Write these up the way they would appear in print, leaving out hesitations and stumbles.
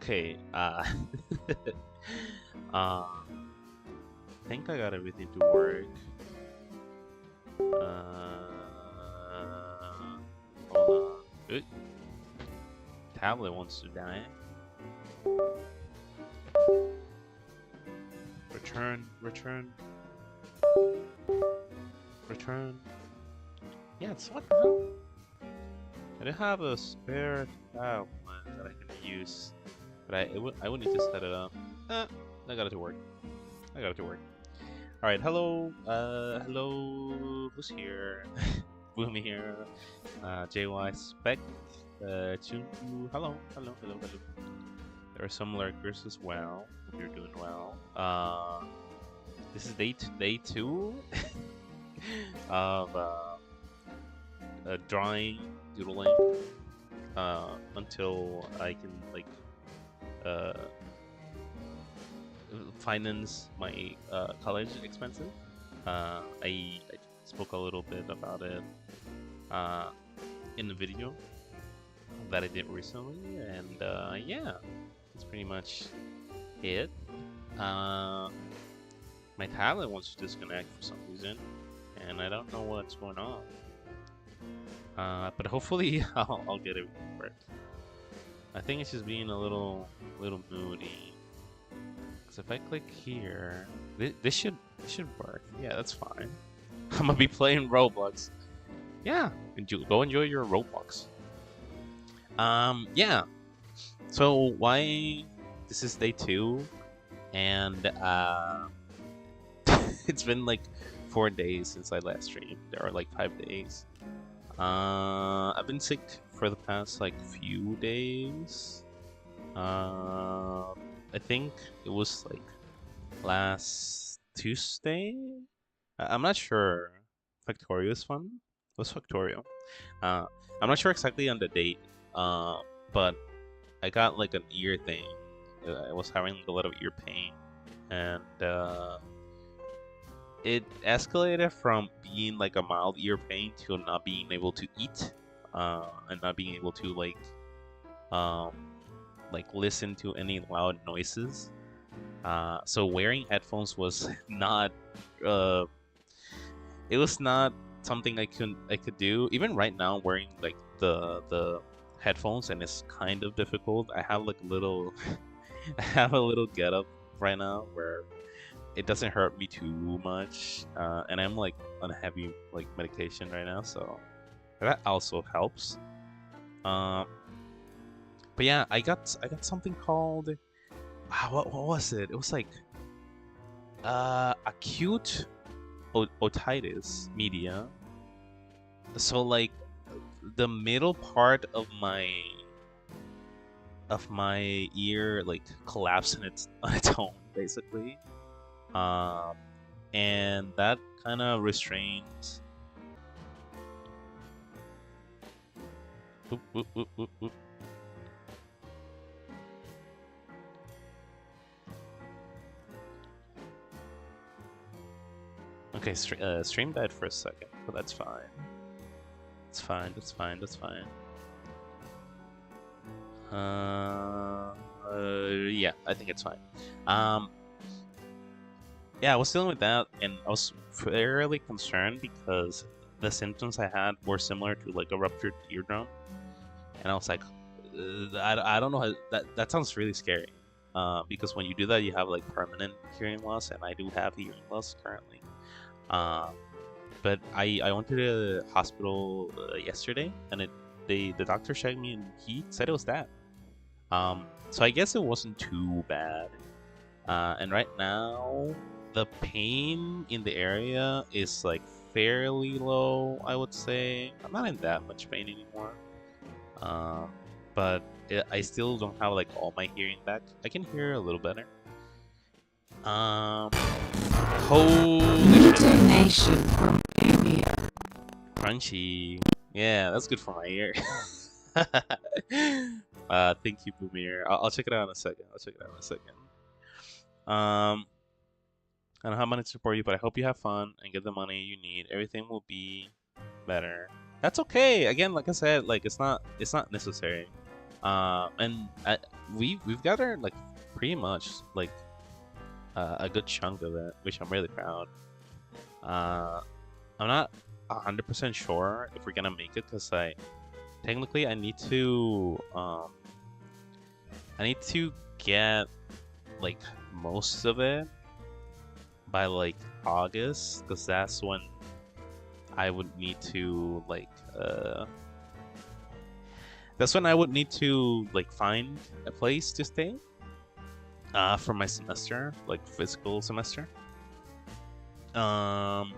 Okay. I think I got everything to work. Hold on. Good. Tablet wants to die. Return, return, return. Yeah, it's what the hell? I do have a spare tablet that I can use, but I would need to set it up. I got it to work. I got it to work. All right, hello, hello, who's here? Boomy here. JY Spec. Chungu. Hello, hello, hello, hello. There are some lurkers as well. Hope you're doing well. This is day two of drawing, doodling, until I can like finance my college expenses. I spoke a little bit about it in the video that I did recently, and yeah, that's pretty much it. My tablet wants to disconnect for some reason, and I don't know what's going on. But hopefully I'll get it worked. I think it's just being a little moody. Cause if I click here, this should work. Yeah, that's fine. I'm gonna be playing Roblox. Yeah, go enjoy your Roblox. Yeah. So why this is day 2, and it's been like 4 days since I last streamed. There are like 5 days. I've been sick for the past like few days. I think it was like last Tuesday. I'm not sure. Factorio is fun. What's Factorio? I'm not sure exactly on the date. But I got like an ear thing. I was having a lot of ear pain, and it escalated from being like a mild ear pain to not being able to eat, and not being able to like listen to any loud noises. So wearing headphones was not it was not something I could do. Even right now, wearing like the headphones, and it's kind of difficult. I have like a little I have a little get up right now where it doesn't hurt me too much, and I'm like on a heavy like medication right now, so that also helps. But yeah, I got something called what was it? It was like acute otitis media. So like the middle part of my ear like collapsed on its own basically, and that kind of restrains. Oop, oop, oop, oop, oop. Okay, stream died for a second, but that's fine. It's fine. That's fine. That's fine. Yeah, I think it's fine. Yeah, I was dealing with that, and I was fairly concerned because the symptoms I had were similar to like a ruptured eardrum, and I was like, I don't know how, that sounds really scary. Because when you do that, you have like permanent hearing loss, and I do have hearing loss currently. But I went to the hospital yesterday, and the doctor checked me, and he said it was that. So I guess it wasn't too bad. And right now, the pain in the area is like fairly low, I would say. I'm not in that much pain anymore. But I still don't have like all my hearing back. I can hear a little better. Holy donation from Boomier. Crunchy. Yeah, that's good for my ear. Thank you, Boomier. I'll check it out in a second. I don't know how money to support you, but I hope you have fun and get the money you need. Everything will be better. That's okay. Again, like I said, like it's not necessary. And we've gathered like pretty much like a good chunk of it, which I'm really proud. Uh, I'm not 100% sure if we're gonna make it because technically I need to get like most of it by like August because that's when I would need to that's when I would need to like find a place to stay for my semester, like physical semester. Um,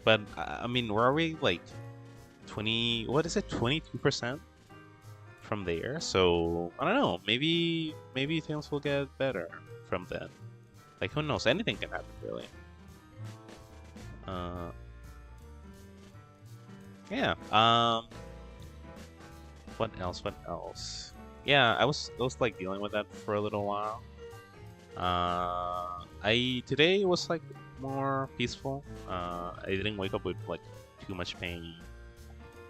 but I mean, where are we? Like 20? What is it? 22% from there. So I don't know. Maybe things will get better from then. Like who knows? Anything can happen, really. Uh, yeah. What else? What else? Yeah, I was like dealing with that for a little while. I today was like more peaceful. I didn't wake up with like too much pain.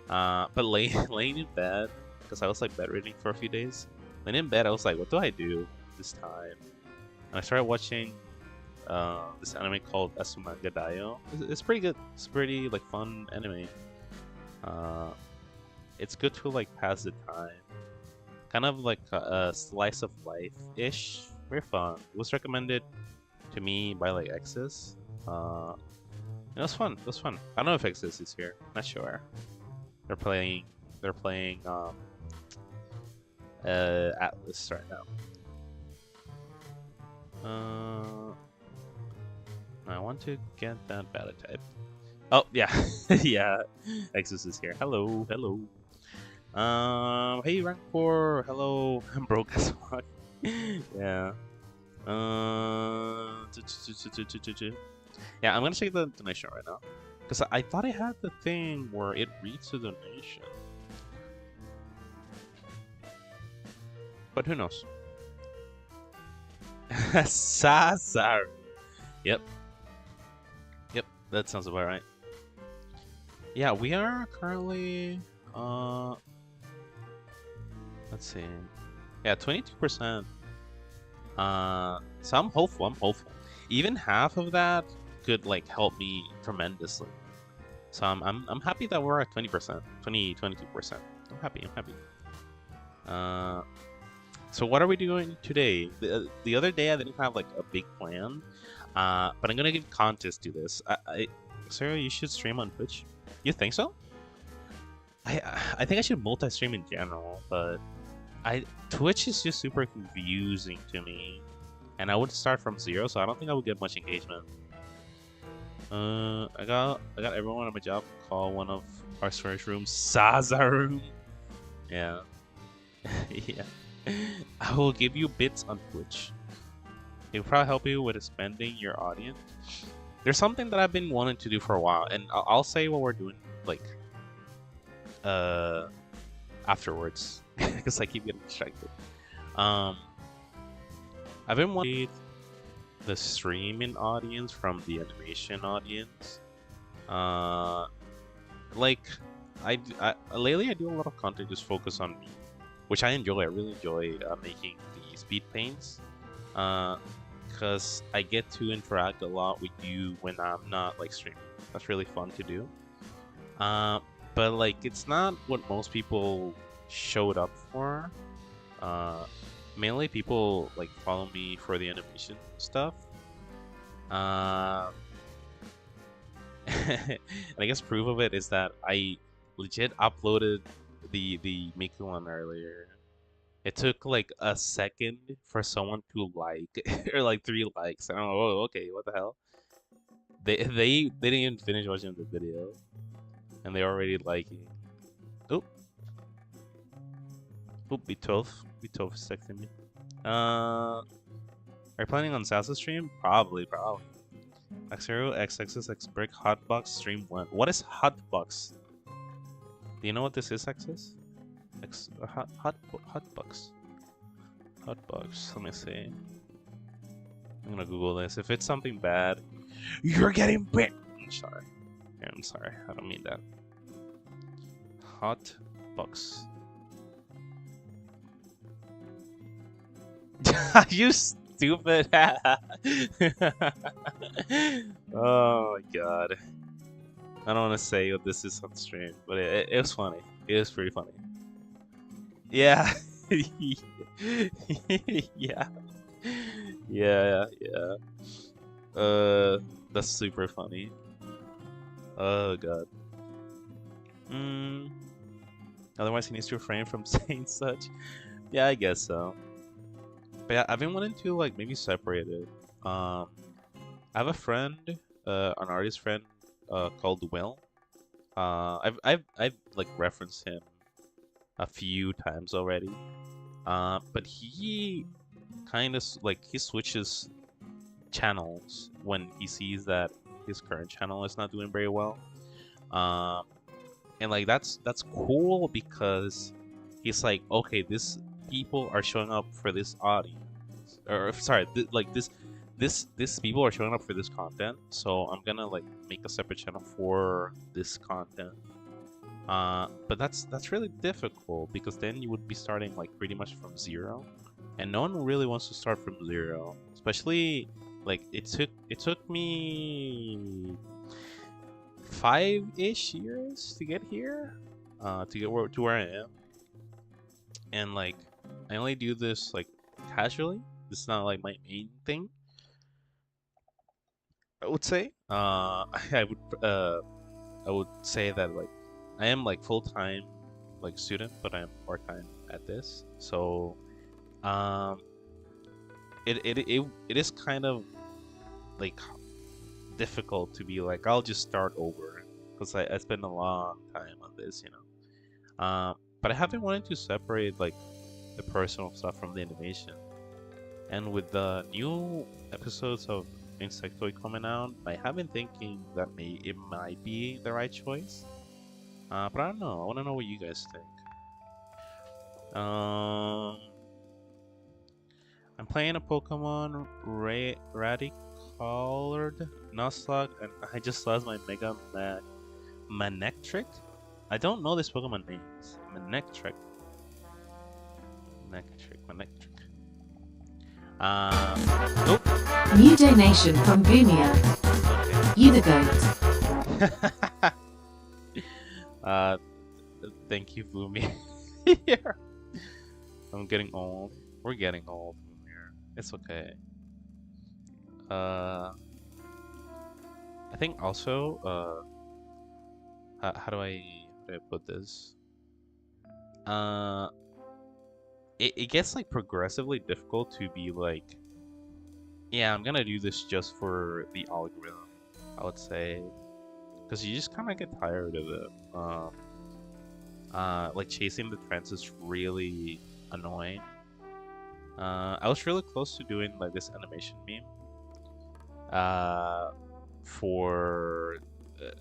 But laying in bed because I was like bedridden for a few days. Laying in bed, I was like, what do I do this time? And I started watching this anime called Asumanga Daioh. It's pretty good. It's pretty like fun anime. Uh, it's good to like pass the time. Kind of like a slice of life ish. Very fun. It was recommended to me by like exes. It was fun. It was fun. I don't know if exes is here. Not sure. They're playing. They're playing Atlas right now. I want to get that battle type. Oh yeah, yeah. Exus is here. Hello, hello. Hey rank 4. Hello. I'm broke as fuck. Yeah. Yeah, I'm gonna check the donation right now. Because I thought I had the thing where it reads the donation. But who knows? Sasaru. Yep. Yep, that sounds about right. Yeah, we are currently let's see. Yeah, 22%. So I'm hopeful, Even half of that could like help me tremendously. So I'm happy that we're at 20%, 22%. I'm happy. So what are we doing today? The other day I didn't have like a big plan, but I'm gonna give contest to this. Sarah, you should stream on Twitch. You think so? I think I should multi-stream in general, but Twitch is just super confusing to me, and I would start from zero, so I don't think I would get much engagement. I got everyone at my job call one of our storage rooms Sazaru. Yeah. Yeah. I will give you bits on Twitch. It will probably help you with expanding your audience. There's something that I've been wanting to do for a while, and I'll say what we're doing like afterwards because I keep getting distracted. I've been wanting the streaming audience from the animation audience. Like lately I do a lot of content just focus on me, which I enjoy. I really enjoy making the speed paints, because I get to interact a lot with you when I'm not like streaming. That's really fun to do. But like it's not what most people showed up for. Mainly people like follow me for the animation stuff. And I guess proof of it is that I legit uploaded the Miku one earlier. It took like a second for someone to like, or like 3 likes. I don't know. Oh, okay, what the hell? They didn't even finish watching the video, and they already liking. Oop, oop, B12 is texting me. Are you planning on Salsa stream? Probably. X0, XXS, X Brick, Hotbox, stream 1. What is Hotbox? Do you know what this is, X's? Hotbox. Let me see. I'm gonna Google this. If it's something bad, you're getting bit. I'm sorry. I don't mean that. Hotbox. You stupid. Oh my god. I don't want to say what this is on stream, but it was funny. It was pretty funny. Yeah. Yeah. Yeah, yeah. That's super funny. Oh god. Mm, otherwise, he needs to refrain from saying such. Yeah, I guess so. But yeah, I've been wanting to like maybe separate it. Um, I have a friend, an artist friend, called Will. I've like referenced him a few times already. But he kind of like he switches channels when he sees that his current channel is not doing very well. Um, and like that's cool because he's like, okay, this people are showing up for this audience, or sorry, like this people are showing up for this content, so I'm gonna like make a separate channel for this content. But that's really difficult because then you would be starting like pretty much from zero, and no one really wants to start from zero. Especially like it took me 5-ish years to get here, to get where I am, and like I only do this like casually. It's not like my main thing. I would say. I would say that like I am like full time like student, but I'm part time at this. So um, it is kind of like difficult to be like I'll just start over because I spent a long time on this, you know. But I have been wanting to separate like the personal stuff from the animation, and with the new episodes of Insectoid coming out, I have been thinking that it might be the right choice. But I don't know. I want to know what you guys think. Um, I'm playing a Pokemon Radicolored Nuzlocke, and I just lost my Manectric. I don't know this Pokemon names. Manectric. Nope. New donation from Gunia. You the goat. Okay. uh, thank you, Boomy. Here. I'm getting old. We're getting old here. It's okay. Uh, I think also, how do I put this? Uh, it gets like progressively difficult to be like, yeah, I'm gonna do this just for the algorithm. I would say, because you just kind of get tired of it. Like chasing the trends is really annoying. I was really close to doing like this animation meme. Uh, for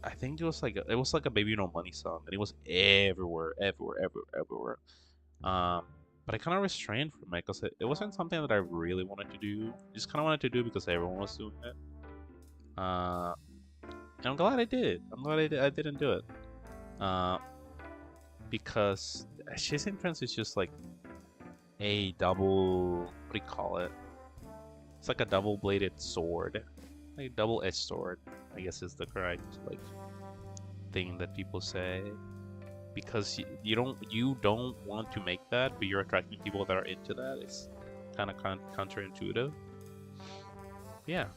I think it was like a Baby No Money song, and it was everywhere. Um, but I kind of restrained from it because it wasn't something that I really wanted to do. Just kind of wanted to do because everyone was doing it. Uh, and I'm glad I did. I'm glad I didn't do it. Uh, because chasing trends is just like a double. What do you call it? It's like a double-bladed sword, like double-edged sword. I guess is the correct like thing that people say. Because you don't want to make that, but you're attracting people that are into that. It's kind of counterintuitive. Yeah,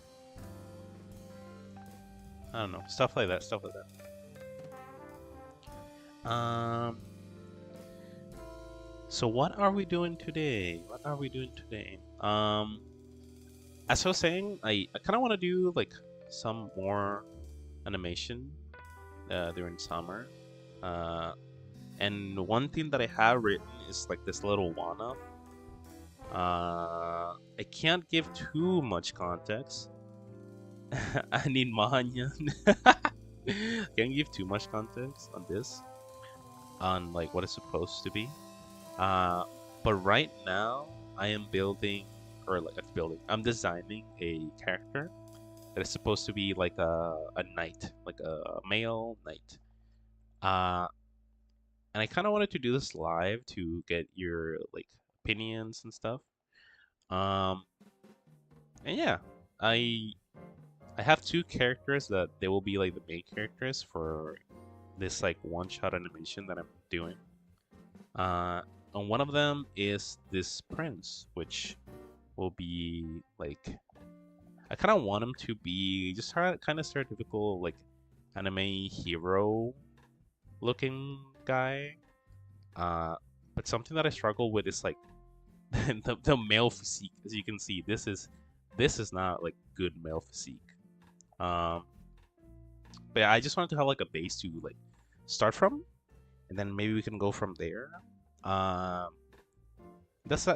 I don't know, stuff like that, stuff like that. So what are we doing today? What are we doing today? As I was saying, I kind of want to do like some more animation during summer. Uh, and one thing that I have written is like this little one-up. I can't give too much context. I need Mahanyan. Can't give too much context on this, on like what it's supposed to be. Uh, but right now I am building, or like I'm designing a character that is supposed to be like a knight, like a male knight. Uh, and I kind of wanted to do this live to get your like opinions and stuff. Um, and yeah, I I have two characters that they will be like the main characters for this like one-shot animation that I'm doing. Uh, and one of them is this prince, which will be like I kind of want him to be just kind of stereotypical like anime hero looking guy. Uh, but something that I struggle with is like the male physique. As you can see, this is not like good male physique. Um, but yeah, I just wanted to have like a base to like start from, and then maybe we can go from there. Um, that's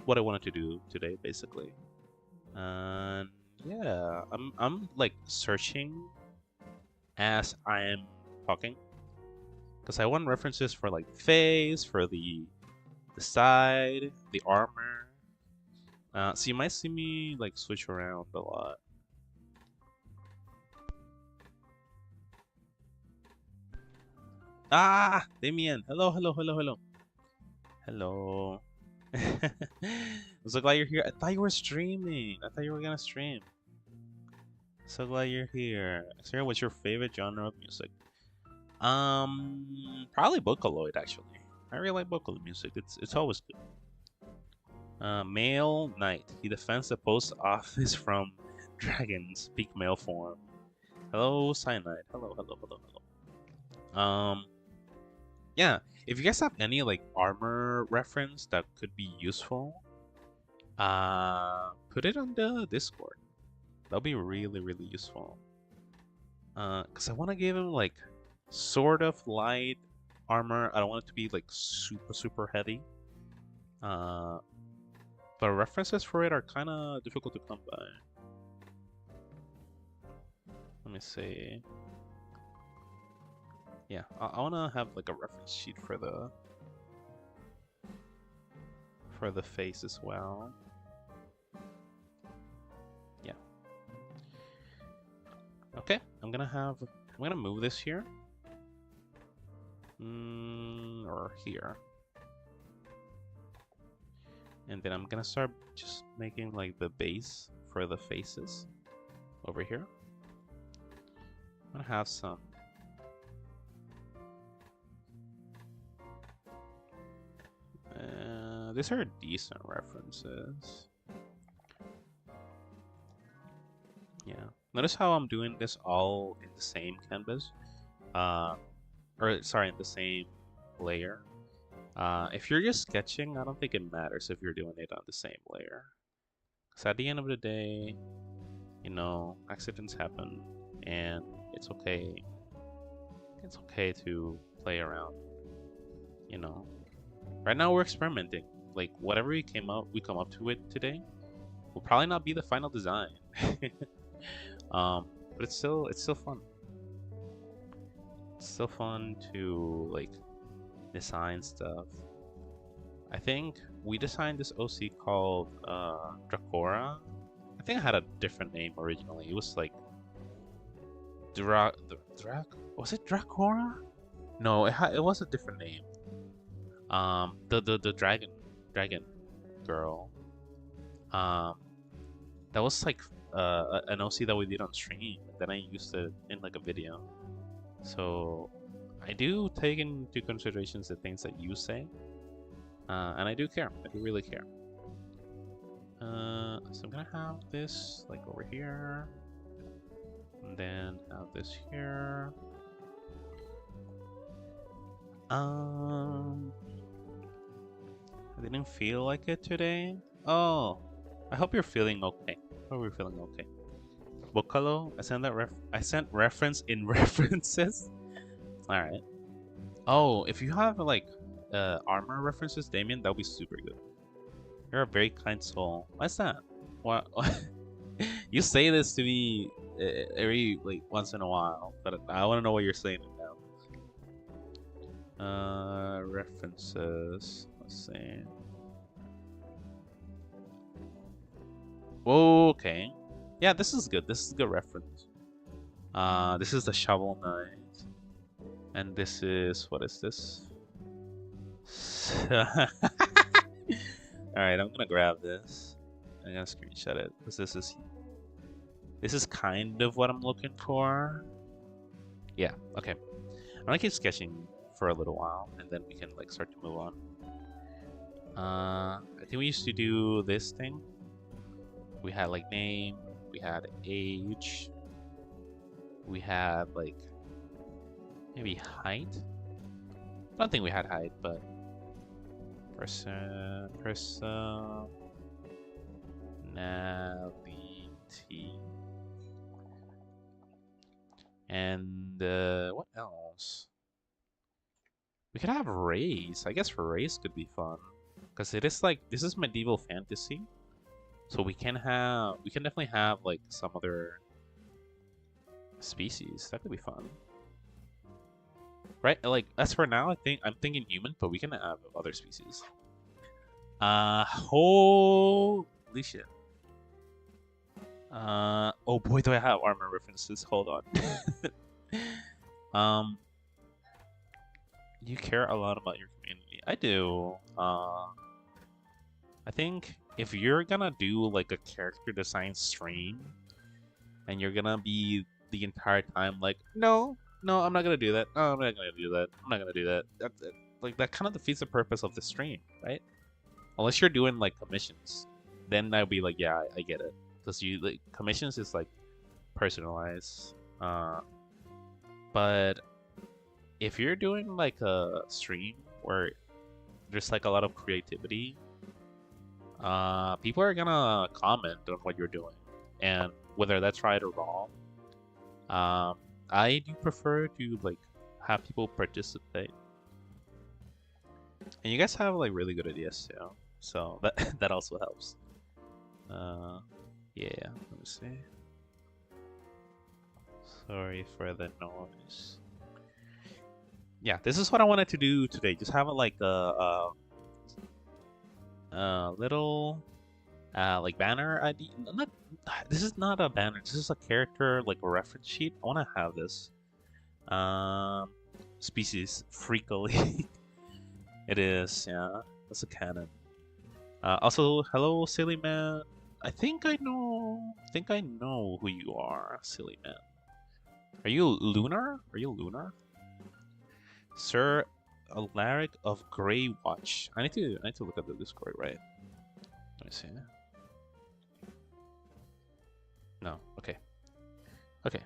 what I wanted to do today, basically. And yeah, I'm like searching as I am talking because I want references for like face, for the side, the armor. So you might see me like switch around a lot. Ah, Damien. Hello, hello, hello, hello, hello. I'm so glad you're here. I thought you were streaming. I thought you were gonna stream. So glad you're here. Sarah, what's your favorite genre of music? Probably Vocaloid actually. I really like Vocaloid music. It's always good. Male Knight. He defends the post office from dragons. Peak male form. Hello, Cyanide. Hello, hello, hello, hello. Yeah. If you guys have any like armor reference that could be useful, put it on the Discord. That'll be really, really useful. Cause I want to give him like sort of light armor. I don't want it to be like super, super heavy. But references for it are kind of difficult to come by. Let me see. Yeah, I want to have like a reference sheet for the face as well. Yeah. Okay, I'm gonna move this here. Or here. And then I'm gonna start just making like the base for the faces over here. I'm gonna have some. These are decent references. Yeah. Notice how I'm doing this all in the same canvas. Or sorry, in the same layer. If you're just sketching, I don't think it matters if you're doing it on the same layer. Because at the end of the day, you know, accidents happen, and it's okay. It's okay to play around. You know, right now we're experimenting. Like whatever we come up to it today, will probably not be the final design. But it's still fun. It's still fun to like design stuff. I think we designed this OC called Dracora. I think I had a different name originally. It was like was it Dracora? No, it was a different name. The dragon girl. That was like an OC that we did on stream, and then I used it in like a video. So I do take into considerations the things that you say, and I do care. I do really care. So I'm gonna have this like over here, and then have this here. I didn't feel like it today. Oh, I hope you're feeling okay. I hope you're feeling okay. Vocalo, I sent reference in references. All right. Oh, if you have like armor references, Damien, that would be super good. You're a very kind soul. What's that? What? You say this to me every like once in a while, but I want to know what you're saying now. References. Let's see. Okay. Yeah, this is good. This is a good reference. This is the Shovel Knight. And this is... What is this? Alright, I'm gonna grab this. I'm gonna screenshot it because this is kind of what I'm looking for. Yeah. Okay. I'm gonna keep sketching for a little while, and then we can like start to move on. I think we used to do this thing. We had like name, we had age, we had like maybe height. I don't think we had height, but personality. And what else? We could have race. I guess race could be fun. Because it is like, this is medieval fantasy. So we can definitely have like some other species. That could be fun. Right? Like, as for now, I'm thinking human, but we can have other species. Holy shit. Oh boy, do I have armor references. Hold on. You care a lot about your community. I do. I think if you're gonna do like a character design stream, and you're gonna be the entire time like, no, I'm not gonna do that. No, I'm not gonna do that. I'm not gonna do that. Like that kind of defeats the purpose of the stream, right? Unless you're doing like commissions, then I'd be like, yeah, I get it. Because you like commissions is like personalized. But if you're doing like a stream where there's like a lot of creativity, people are gonna comment on what you're doing, and whether that's right or wrong. I do prefer to like have people participate, and you guys have like really good ideas too, so that that also helps. Yeah, let me see. Sorry for the noise. Yeah, this is what I wanted to do today. Just have like a little like banner ID. Not, this is not a banner. This is a character like a reference sheet. I want to have this. Species freakily. It is. Yeah, that's a canon. Also, hello, silly man. I think I know who you are, silly man. Are you Lunar? Are you Lunar? Sir Alaric of Grey Watch. I need to look at the Discord, right? Let me see. No, okay. Okay.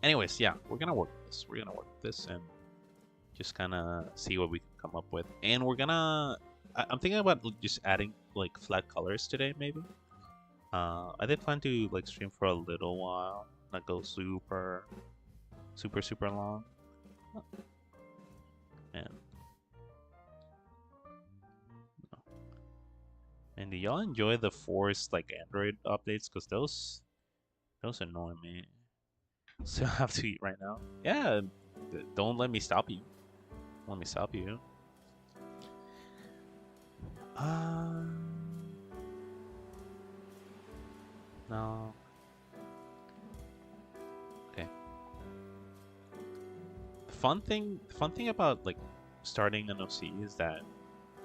Anyways, yeah, we're gonna work with this. We're gonna work with this and just kinda see what we can come up with. And we're gonna I'm thinking about just adding like flat colors today, maybe. I did plan to like stream for a little while, not go super long. And no. And do y'all enjoy the forced like Android updates? Cause those annoy me. So I have to eat right now. Yeah, don't let me stop you. Let me stop you. No. Okay. The fun thing about like starting an OC is that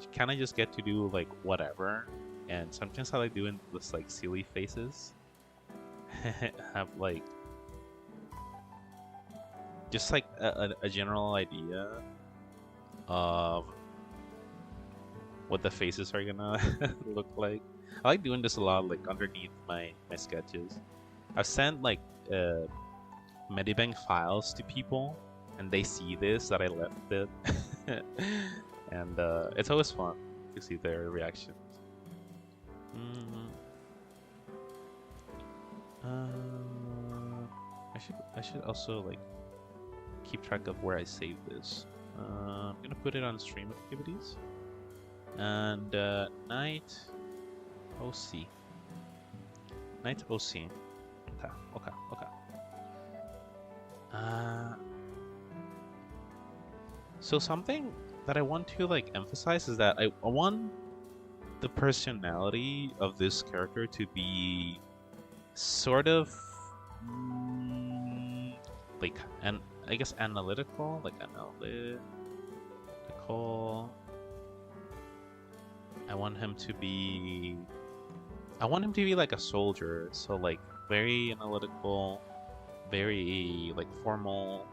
you kind of just get to do like whatever, and sometimes I like doing this like silly faces. Have like just like a general idea of what the faces are gonna look like. I like doing this a lot, like underneath my sketches. I've sent like Medibank files to people, and they see this that I left it, and it's always fun to see their reactions. I should also like keep track of where I save this. I'm gonna put it on stream activities and night OC. Night OC. Okay. So something that I want to like emphasize is that I want the personality of this character to be sort of like, and I guess analytical, like analytical. analytical. I want him to be like a soldier, so like very analytical, very like formal,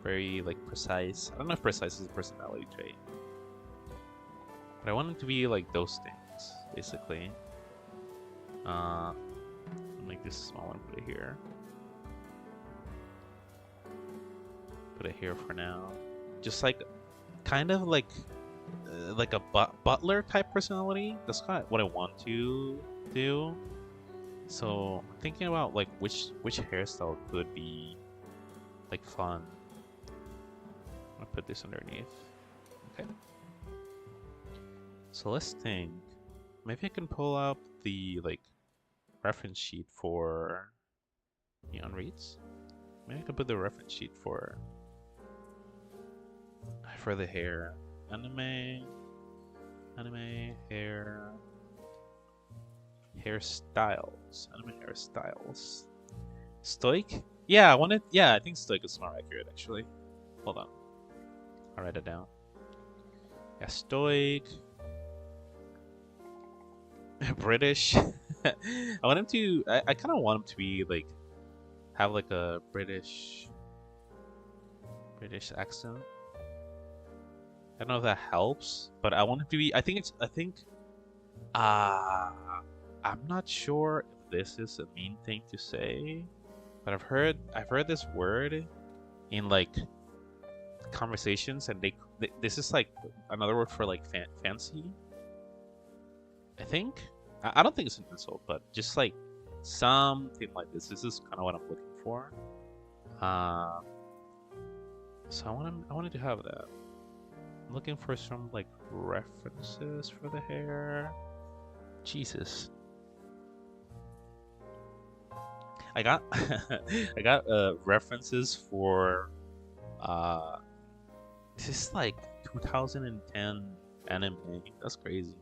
very like precise. I don't know if precise is a personality trait, but I want him to be like those things, basically. I'll make this smaller and put it here. Put it here for now. Just like, kind of like a butler type personality. That's kind of what I want to do. So I'm thinking about like which hairstyle could be like fun. I'm gonna put this underneath. Okay. So let's think. Maybe I can pull up the like reference sheet for neon reads. Maybe I can put the reference sheet for the hair. Anime hairstyles. Anime hairstyles. Stoic? Yeah, I think stoic is more accurate actually. Hold on. I'll write it down. Yeah, stoic. British. I want him to I kinda want him to be like have like a British accent. I don't know if that helps, but I want it to be. I think I'm not sure if this is a mean thing to say, but I've heard this word in like conversations, and this is like another word for like fancy. I think I don't think it's an insult, but just like something like this. This is kind of what I'm looking for. So I wanted to have that. I'm looking for some like references for the hair. Jesus. I got I got references for this is like 2010 anime. That's crazy.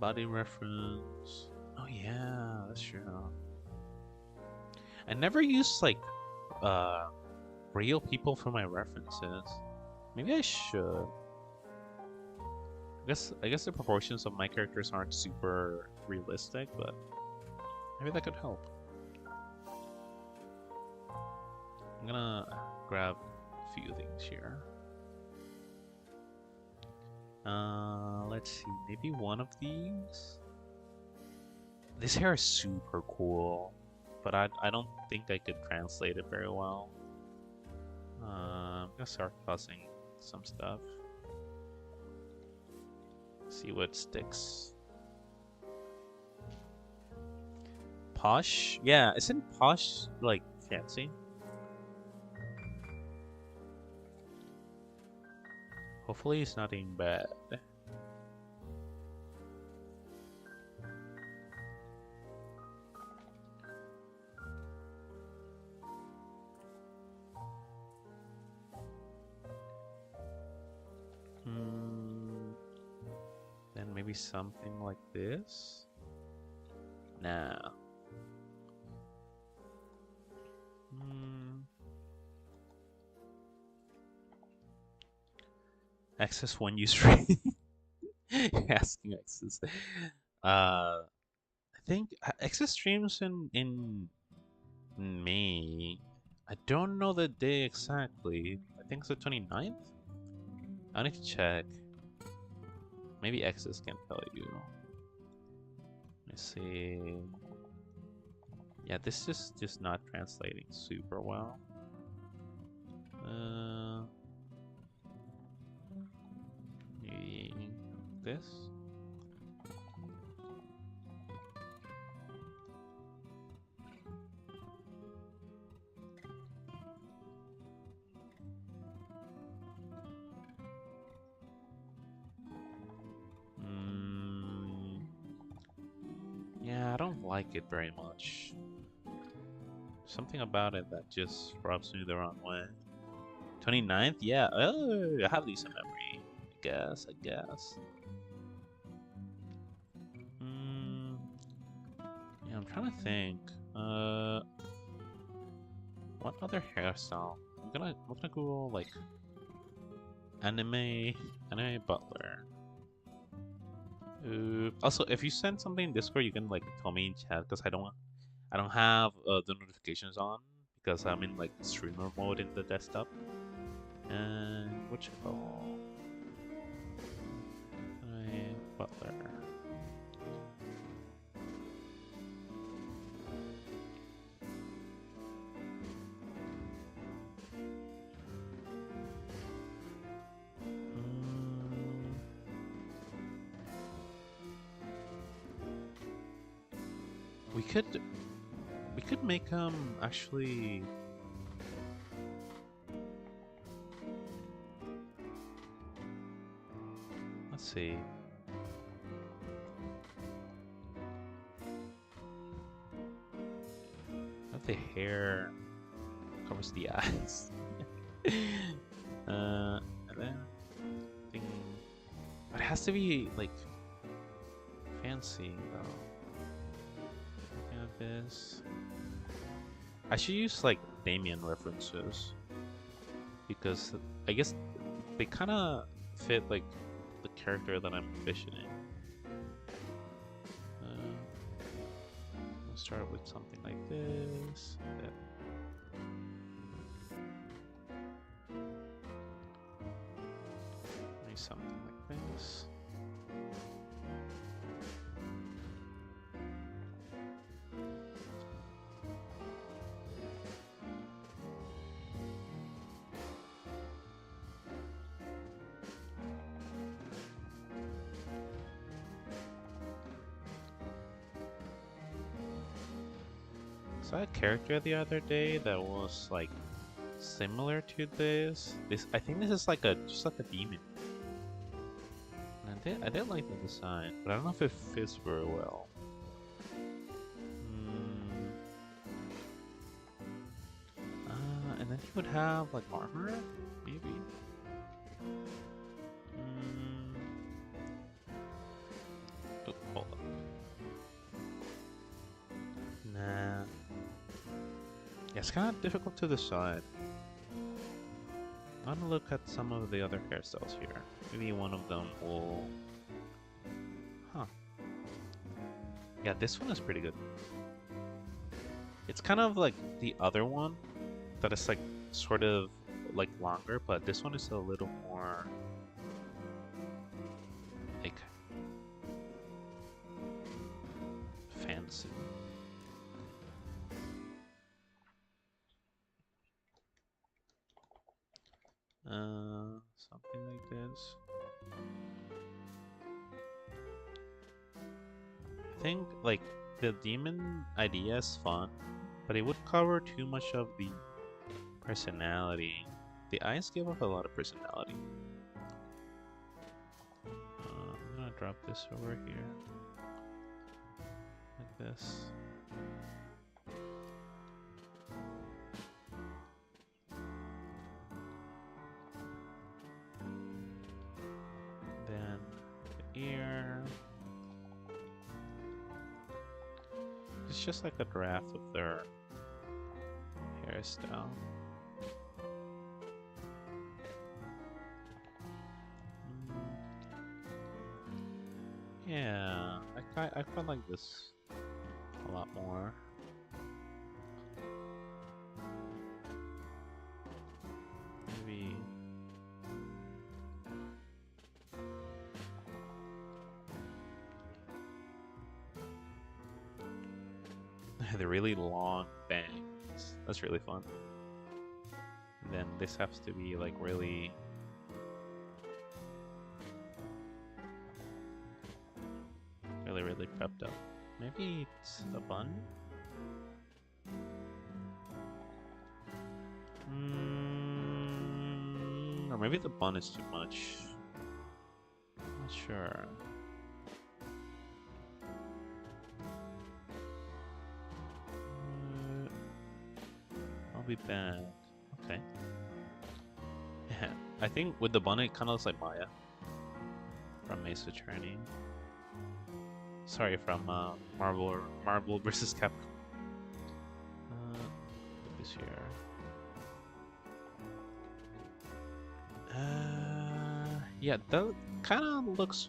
Body reference. Oh yeah, that's true. I never use like real people for my references. Maybe I should. I guess the proportions of my characters aren't super realistic, but maybe that could help. I'm gonna grab a few things here. Let's see, maybe one of these. This hair is super cool, but I don't think I could translate it very well. I'm gonna start fussing some stuff. See what sticks. Posh? Yeah, isn't posh like fancy? Hopefully it's nothing bad. Then maybe something like this? Nah. Access one use rate. Asking access. I think access streams in May. I don't know the day exactly. I think it's the 29th. I need to check. Maybe access can tell you. Let's see. Yeah, this is just not translating super well. Maybe this. Yeah, I don't like it very much. Something about it that just rubs me the wrong way. 29th? Yeah. Oh, I have these in memory. I guess. Yeah, I'm trying to think. One what other hairstyle? I'm gonna Google like anime butler. Also, if you send something in Discord, you can like tell me in chat because I don't have the notifications on because I'm in like streamer mode in the desktop. And what you call anime butler? We could make actually. Let's see. If the hair covers the eyes. And then thing, but it has to be like fancy though. Looking at this, I should use like Damien references because I guess they kind of fit like the character that I'm envisioning. We'll start with something like this. Then maybe something like this. I saw a character the other day that was like similar to this. I think this is like just like a demon. And I did like the design, but I don't know if it fits very well. And then he would have like armor, maybe. Oh, hold up. Nah. Yeah, it's kind of difficult to decide. I'm gonna look at some of the other hairstyles here. Maybe one of them will... Huh. Yeah, this one is pretty good. It's kind of like the other one, that is like sort of like longer, but this one is a little more like fancy. Something like this. I think like the demon idea is fun, but it would cover too much of the personality. The eyes give off a lot of personality. I'm gonna drop this over here. Like this. Then the ear. It's just like a draft of their hairstyle. Yeah, I quite like this a lot more. Maybe the really long bangs. That's really fun. And then this has to be like really really prepped up. Maybe it's a bun? Or maybe the bun is too much. Not sure. I'll be back. Okay. Yeah, I think with the bun it kind of looks like Maya from Ace Attorney. Sorry, from Marvel vs. Capcom. Put this here. Yeah, that kind of looks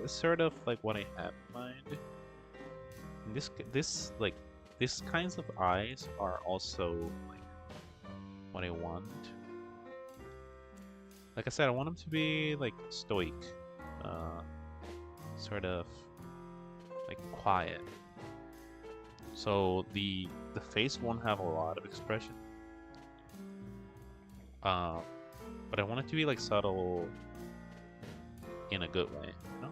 sort of like what I had in mind. And this like these kinds of eyes are also like what I want. Like I said, I want them to be like stoic, uh, sort of like quiet. So the face won't have a lot of expression. Uh, but I want it to be like subtle in a good way, you know?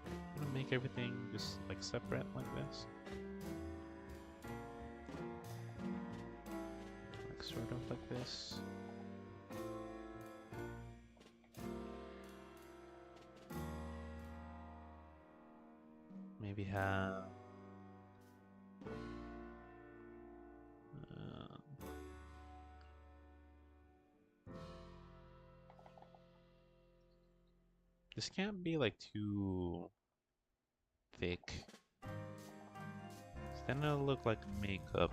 I'm gonna make everything just like separate like this. Like sort of like this. Maybe have this can't be like too thick. Then it'll look like makeup.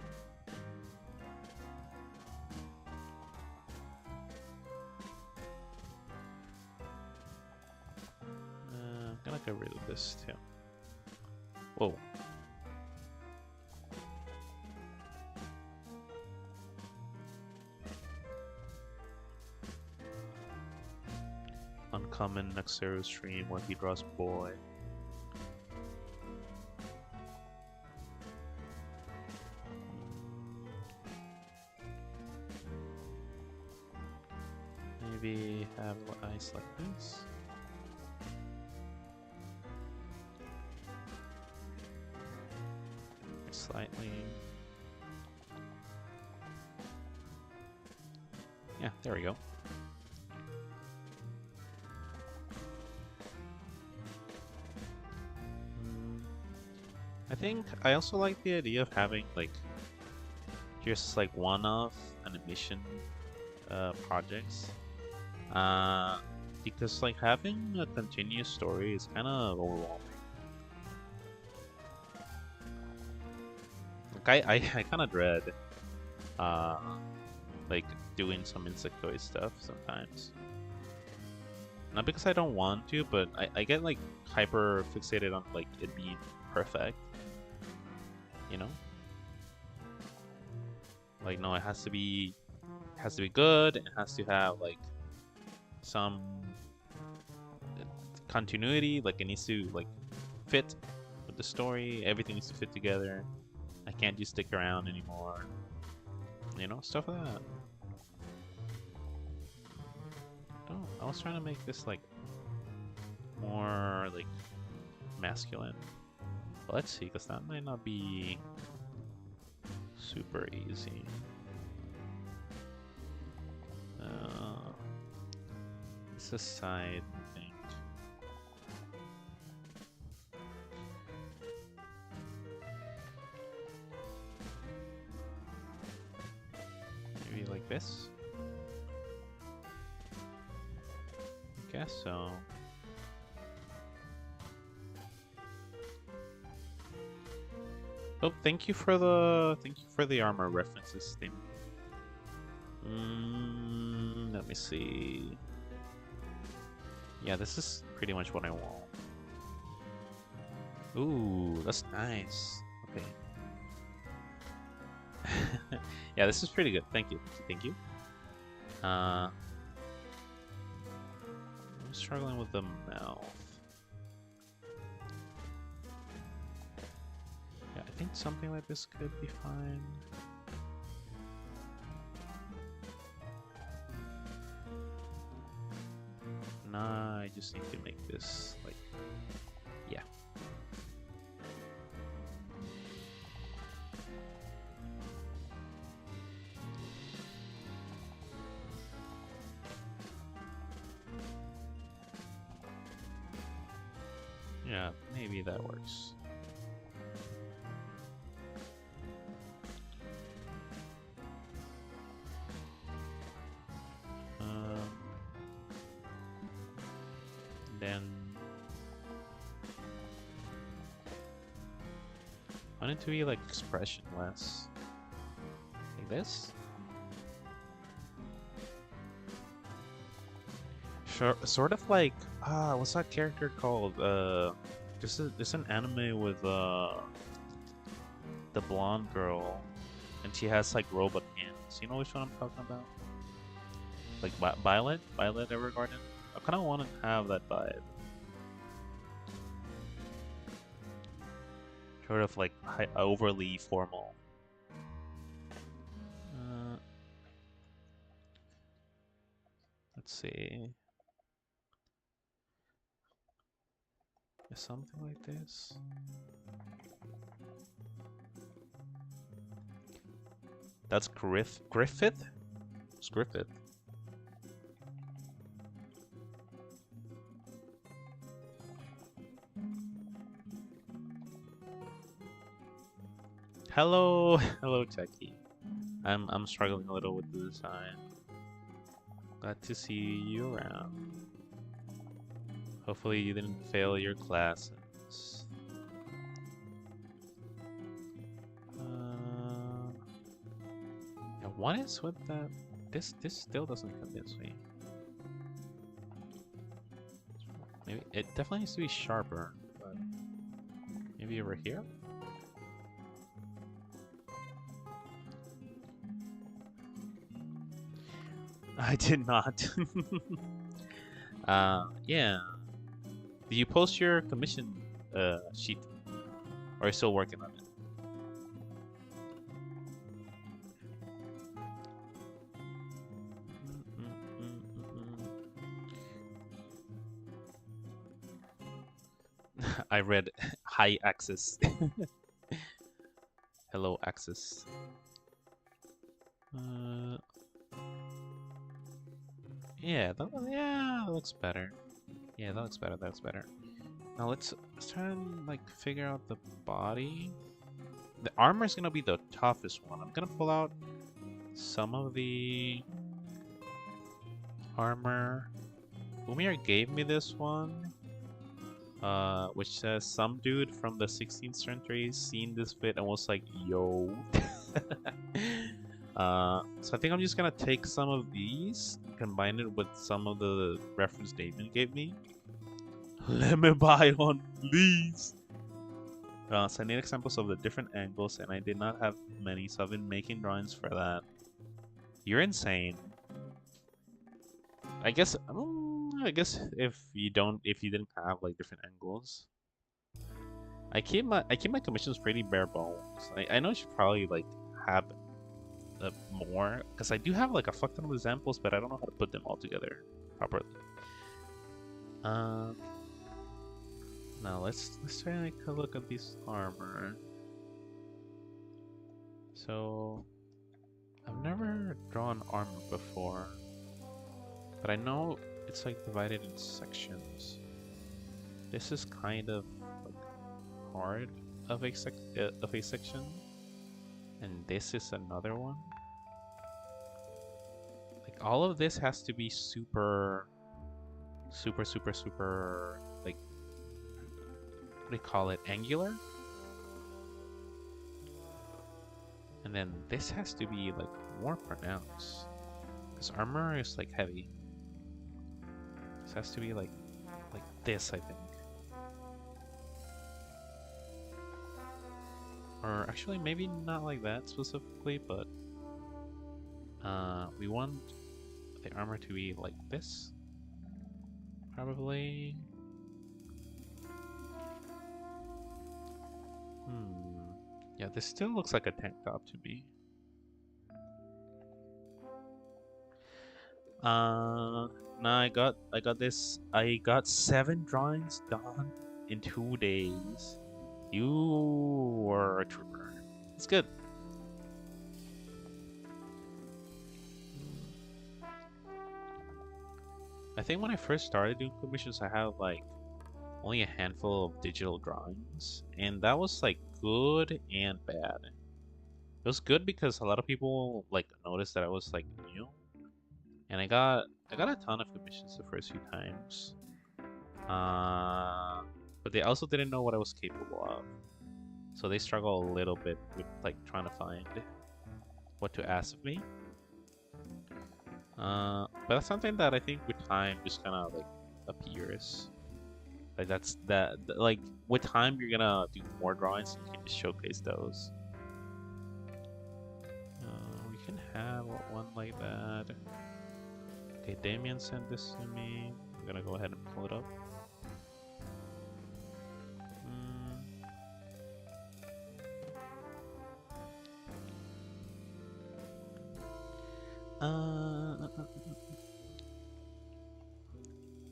I'm gonna get rid of this too. Whoa. Uncommon Nexero stream where he draws boy. Maybe have eyes like this. Slightly. Yeah, there we go. I think I also like the idea of having like just like one-off animation projects. Because like having a continuous story is kind of overwhelming. Like I kind of dread uh, like doing some insectoid stuff sometimes. Not because I don't want to, but I get like hyper fixated on like it being perfect. You know? Like no, it has to be good, and it has to have like some continuity, like it needs to like fit with the story, everything needs to fit together. I can't just stick around anymore. You know, stuff like that. Oh, I was trying to make this like more like masculine. But let's see, because that might not be super easy. It's a side, I think. Maybe like this? I guess so. Oh, thank you for the armor references, Tim. Let me see. Yeah, this is pretty much what I want. Ooh, that's nice. Okay. Yeah, this is pretty good. Thank you. Thank you. I'm struggling with the mouth. Yeah, I think something like this could be fine. Nah, I just need to make this like, yeah. Yeah, maybe that works. Then I want it to be like expressionless, like this. Sort of like what's that character called? There's an anime with the blonde girl, and she has like robot hands. You know which one I'm talking about? Like Violet Evergarden. I kind of want to have that vibe. Sort of like overly formal. Let's see. Is something like this? That's Griffith? It's Griffith. Hello, hello, Techie. I'm struggling a little with the design. Glad to see you around. Hopefully you didn't fail your classes. Yeah, what is with that? This still doesn't convince me. Maybe it definitely needs to be sharper, but maybe over here? I did not. Yeah. Did you post your commission sheet? Or are you still working on it? I read high access. Hello, access. Yeah, that looks better. Yeah, that looks better. That looks better. Now let's try and like figure out the body. The armor is gonna be the toughest one. I'm gonna pull out some of the armor. Umir gave me this one, which says some dude from the 16th century seen this fit and was like, "Yo." So I think I'm just gonna take some of these, combine it with some of the reference Damon gave me. Let me buy one, please. So I need examples of the different angles, and I did not have many, so I've been making drawings for that. You're insane. I guess if you didn't have like different angles, I keep my commissions pretty bare bones. I know I should probably like have more, because I do have like a fuck ton of examples, but I don't know how to put them all together properly. Now let's try and take a look at this armor. So I've never drawn armor before, but I know it's like divided in sections. This is kind of like hard of a section, and this is another one. Like all of this has to be super like, what do you call it, angular? And then this has to be like more pronounced, because armor is like heavy. This has to be like this, I think. Or actually maybe not like that specifically, but we want the armor to be like this, probably. Yeah, this still looks like a tank top to me. Now I got this. I got 7 drawings done in 2 days. You were a trooper. It's good. I think when I first started doing commissions, I had like only a handful of digital drawings, and that was like good and bad. It was good because a lot of people like noticed that I was like new, and I got a ton of commissions the first few times. But they also didn't know what I was capable of, so they struggle a little bit with like trying to find what to ask of me. But that's something that I think with time just kind of like appears. Like like with time you're gonna do more drawings and you can just showcase those. We can have one like that. Okay, Damien sent this to me. I'm gonna go ahead and pull it up.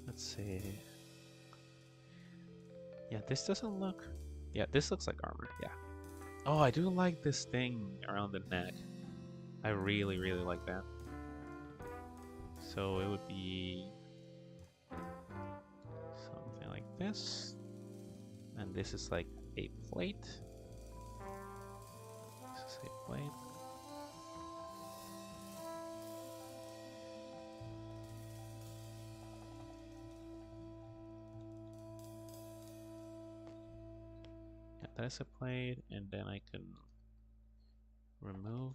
Let's see. Yeah, this doesn't look... Yeah, this looks like armor, yeah. Oh, I do like this thing around the neck. I really, really like that. So it would be... something like this. And this is like a plate. This is a plate. Yeah, that is a plate, and then I can remove.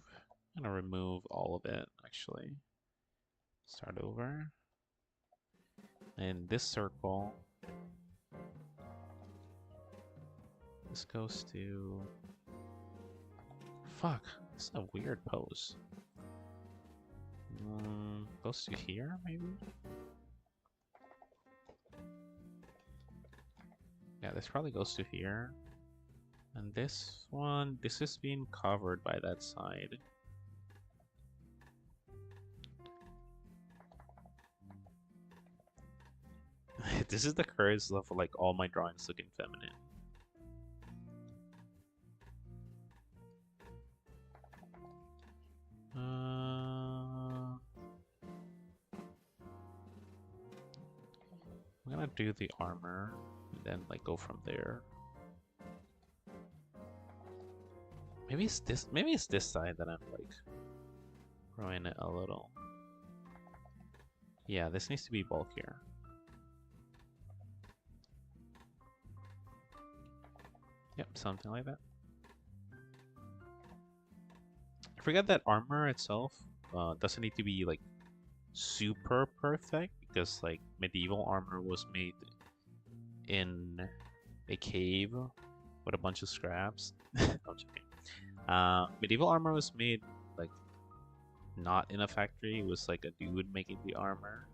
I'm gonna remove all of it actually. Start over. And this circle, this goes to... Fuck, this is a weird pose. Goes to here, maybe? Yeah, this probably goes to here. And this one, this is being covered by that side. This is the curse of like all my drawings looking feminine. I'm gonna do the armor and then like go from there. Maybe it's this side that I'm like growing it a little. Yeah, this needs to be bulkier. Yep, something like that. I forget that armor itself doesn't need to be like super perfect because like medieval armor was made in a cave with a bunch of scraps. I'm joking. Medieval armor was made like not in a factory. It was like a dude making the armor.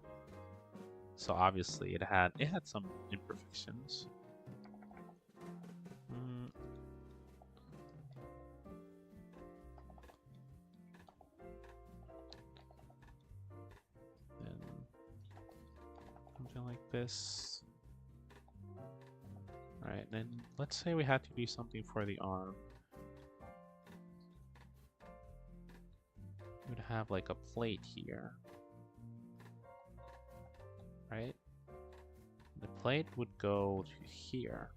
So obviously it had some imperfections. Like this. Alright, then let's say we had to do something for the arm. We would have like a plate here. Right? The plate would go to here.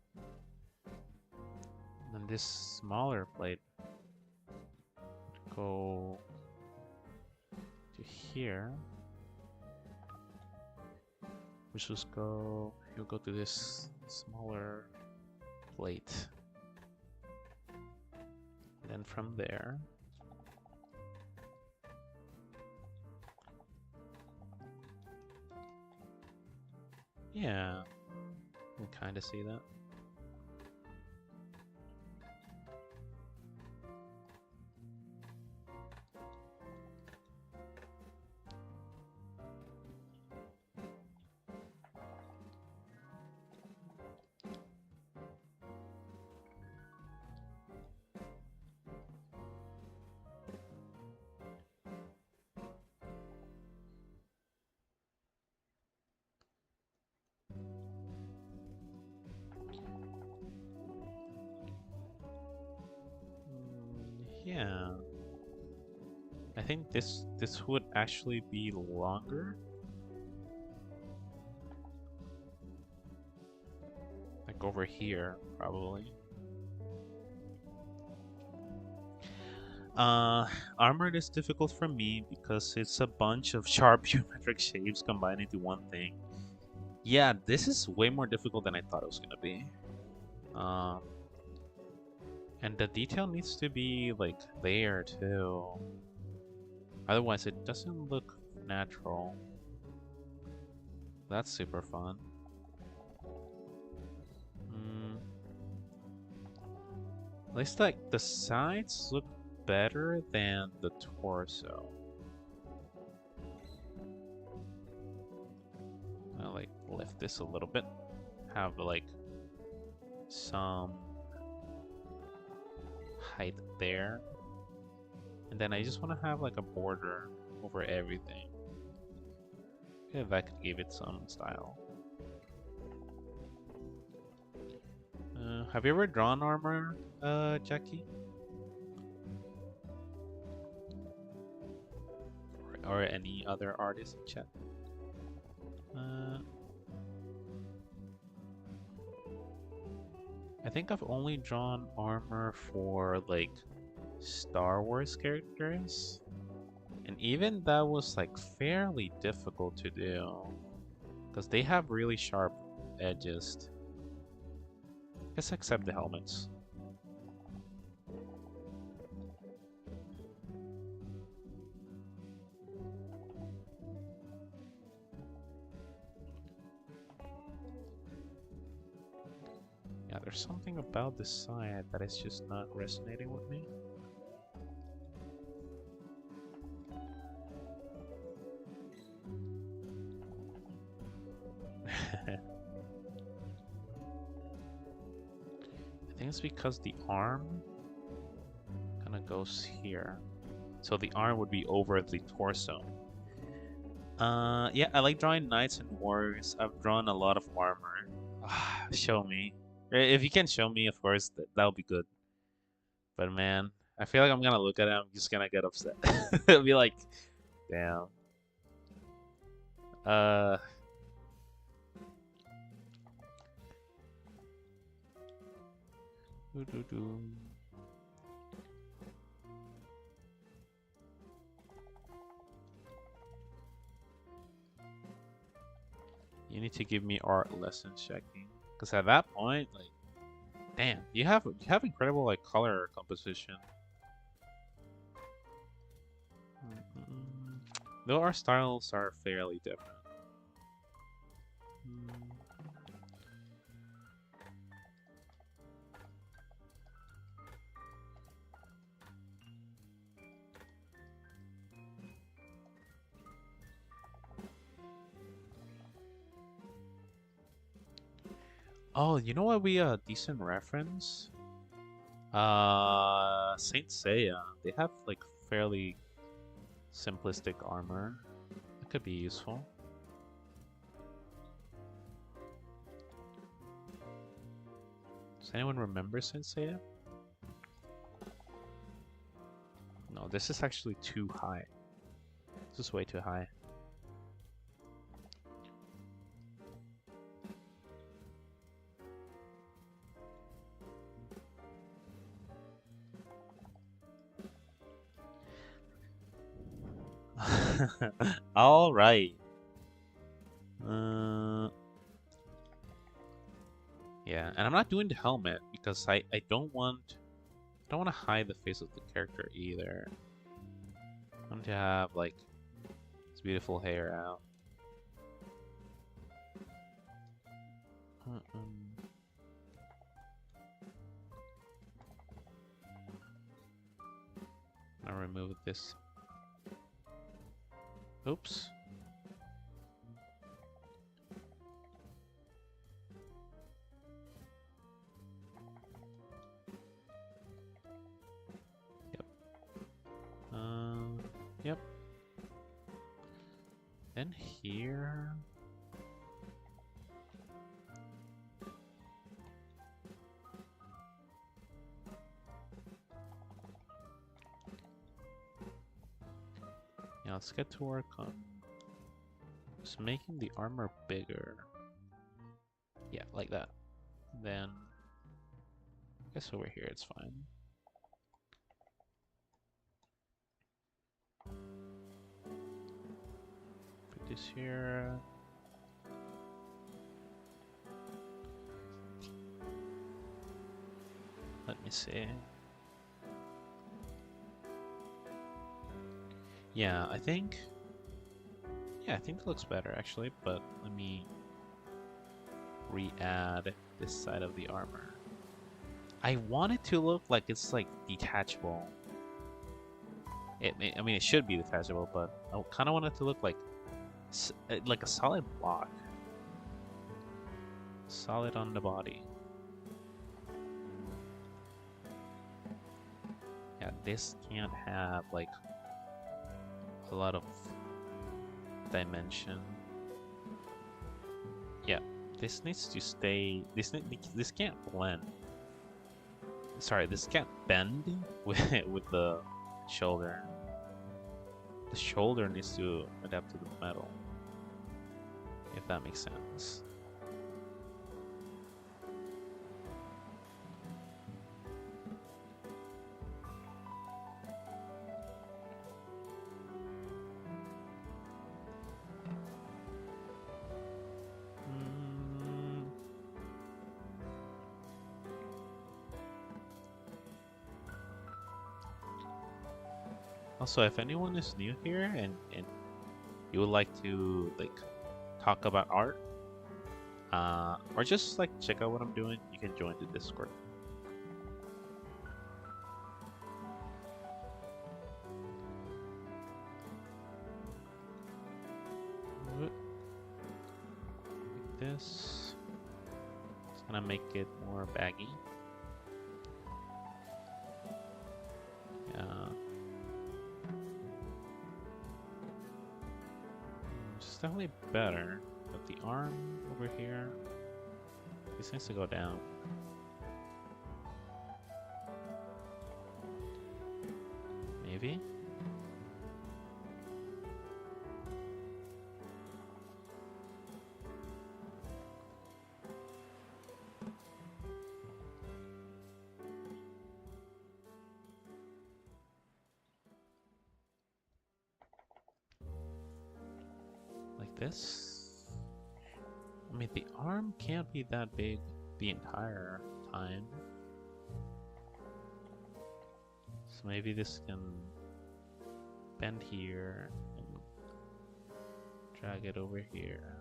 And then this smaller plate would go to here. Which will go, you'll go to this smaller plate. And then from there, yeah, you can kind of see that. Yeah, I think this would actually be longer. Like over here, probably. Armored is difficult for me because it's a bunch of sharp geometric shapes combined into one thing. Yeah, this is way more difficult than I thought it was gonna be. And the detail needs to be like there too. Otherwise it doesn't look natural. That's super fun. At least like the sides look better than the torso. I'll like lift this a little bit. Have like some height there. And then I just want to have like a border over everything. Yeah, that could give it some style. Have you ever drawn armor, Jackie? Or any other artist in chat? I think I've only drawn armor for like Star Wars characters, and even that was like fairly difficult to do because they have really sharp edges. I guess except the helmets. Yeah, there's something about this side that is just not resonating with me. I think it's because the arm kind of goes here. So the arm would be over the torso. Yeah, I like drawing knights and warriors. I've drawn a lot of armor. Show me. If you can show me, of course, that would be good. But man, I feel like I'm gonna look at it, I'm just gonna get upset. It'll be like, damn. Doo-doo-doo. You need to give me art lessons, checking. Because at that point, like, damn, you have incredible like color composition. Though our styles are fairly different. Oh, you know what? We a decent reference. Saint Seiya. They have like fairly simplistic armor. That could be useful. Does anyone remember Saint Seiya? No, this is actually too high. This is way too high. All right. Yeah, and I'm not doing the helmet because I don't want to hide the face of the character either. I want to have like his beautiful hair out. I'll remove this. Oops. Yep. Yep. Then here. Yeah, let's get to work on just making the armor bigger. Yeah, like that. Then I guess over here it's fine. Put this here. Let me see. Yeah, I think Yeah, I think that looks better actually, but let me re-add this side of the armor. I want it to look like it's like detachable. I mean, it should be detachable, but I kind of want it to look like a solid block, solid on the body. Yeah, this can't have like a lot of dimension. Yeah, this needs to stay. This can't blend. Sorry, this can't bend with the shoulder. The shoulder needs to adapt to the metal, if that makes sense. Also, if anyone is new here and you would like to like talk about art, or just like check out what I'm doing, you can join the Discord. Like this. It's gonna make it more baggy. Yeah. It's definitely better, but the arm over here, this needs to go down. Maybe? Like this? I mean, the arm can't be that big the entire time. So maybe this can bend here and drag it over here.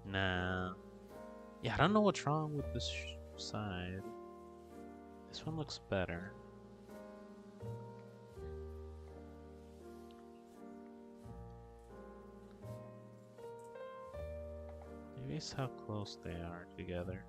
Nah. Yeah, I don't know what's wrong with this side. This one looks better. Maybe it's how close they are together.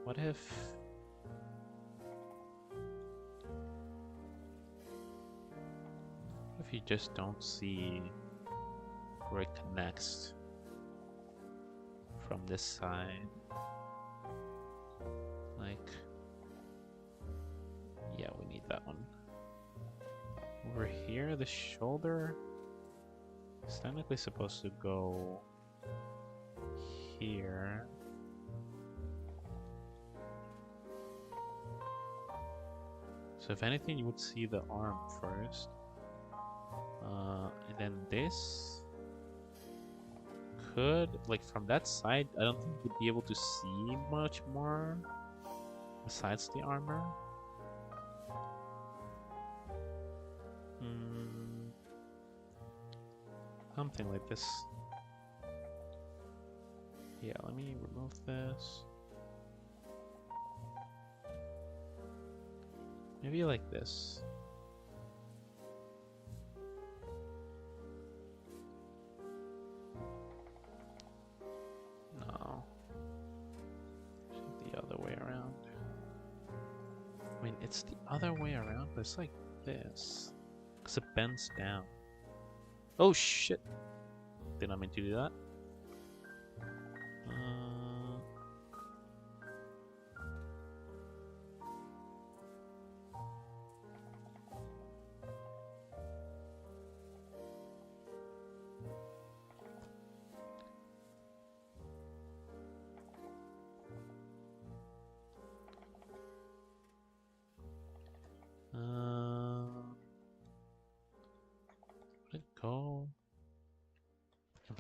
What if you just don't see where it connects from this side? Like, yeah, we need that one. Over here, the shoulder is technically supposed to go here. So if anything, you would see the arm first. And then this could, like from that side, I don't think you'd be able to see much more besides the armor. Something like this. Yeah, let me remove this. Maybe like this. No. The other way around. I mean, it's the other way around, but it's like this. Because it bends down. Oh shit! Did I mean to do that?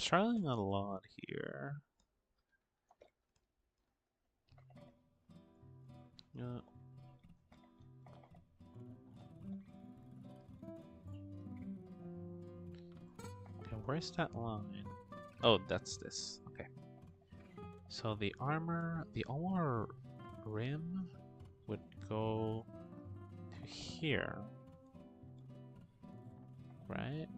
struggling a lot here. Yeah. Okay, where's that line? Oh, that's this. Okay. So the armor rim would go to here, right?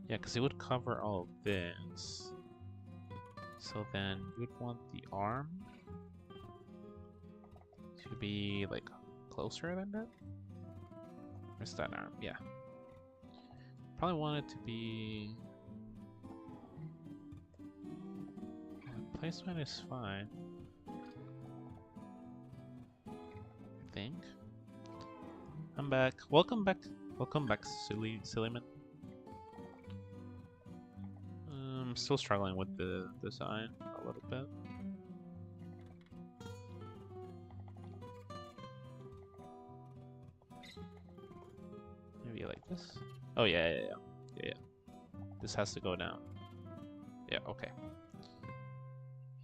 Yeah, because it would cover all of this. So then you'd want the arm to be like closer than that. Where's that arm? Yeah. Probably want it to be. Placement is fine. I think. I'm back. Welcome back. Welcome back, Sillyman. I'm still struggling with the design a little bit. Maybe like this. Oh yeah. This has to go down. Yeah. Okay.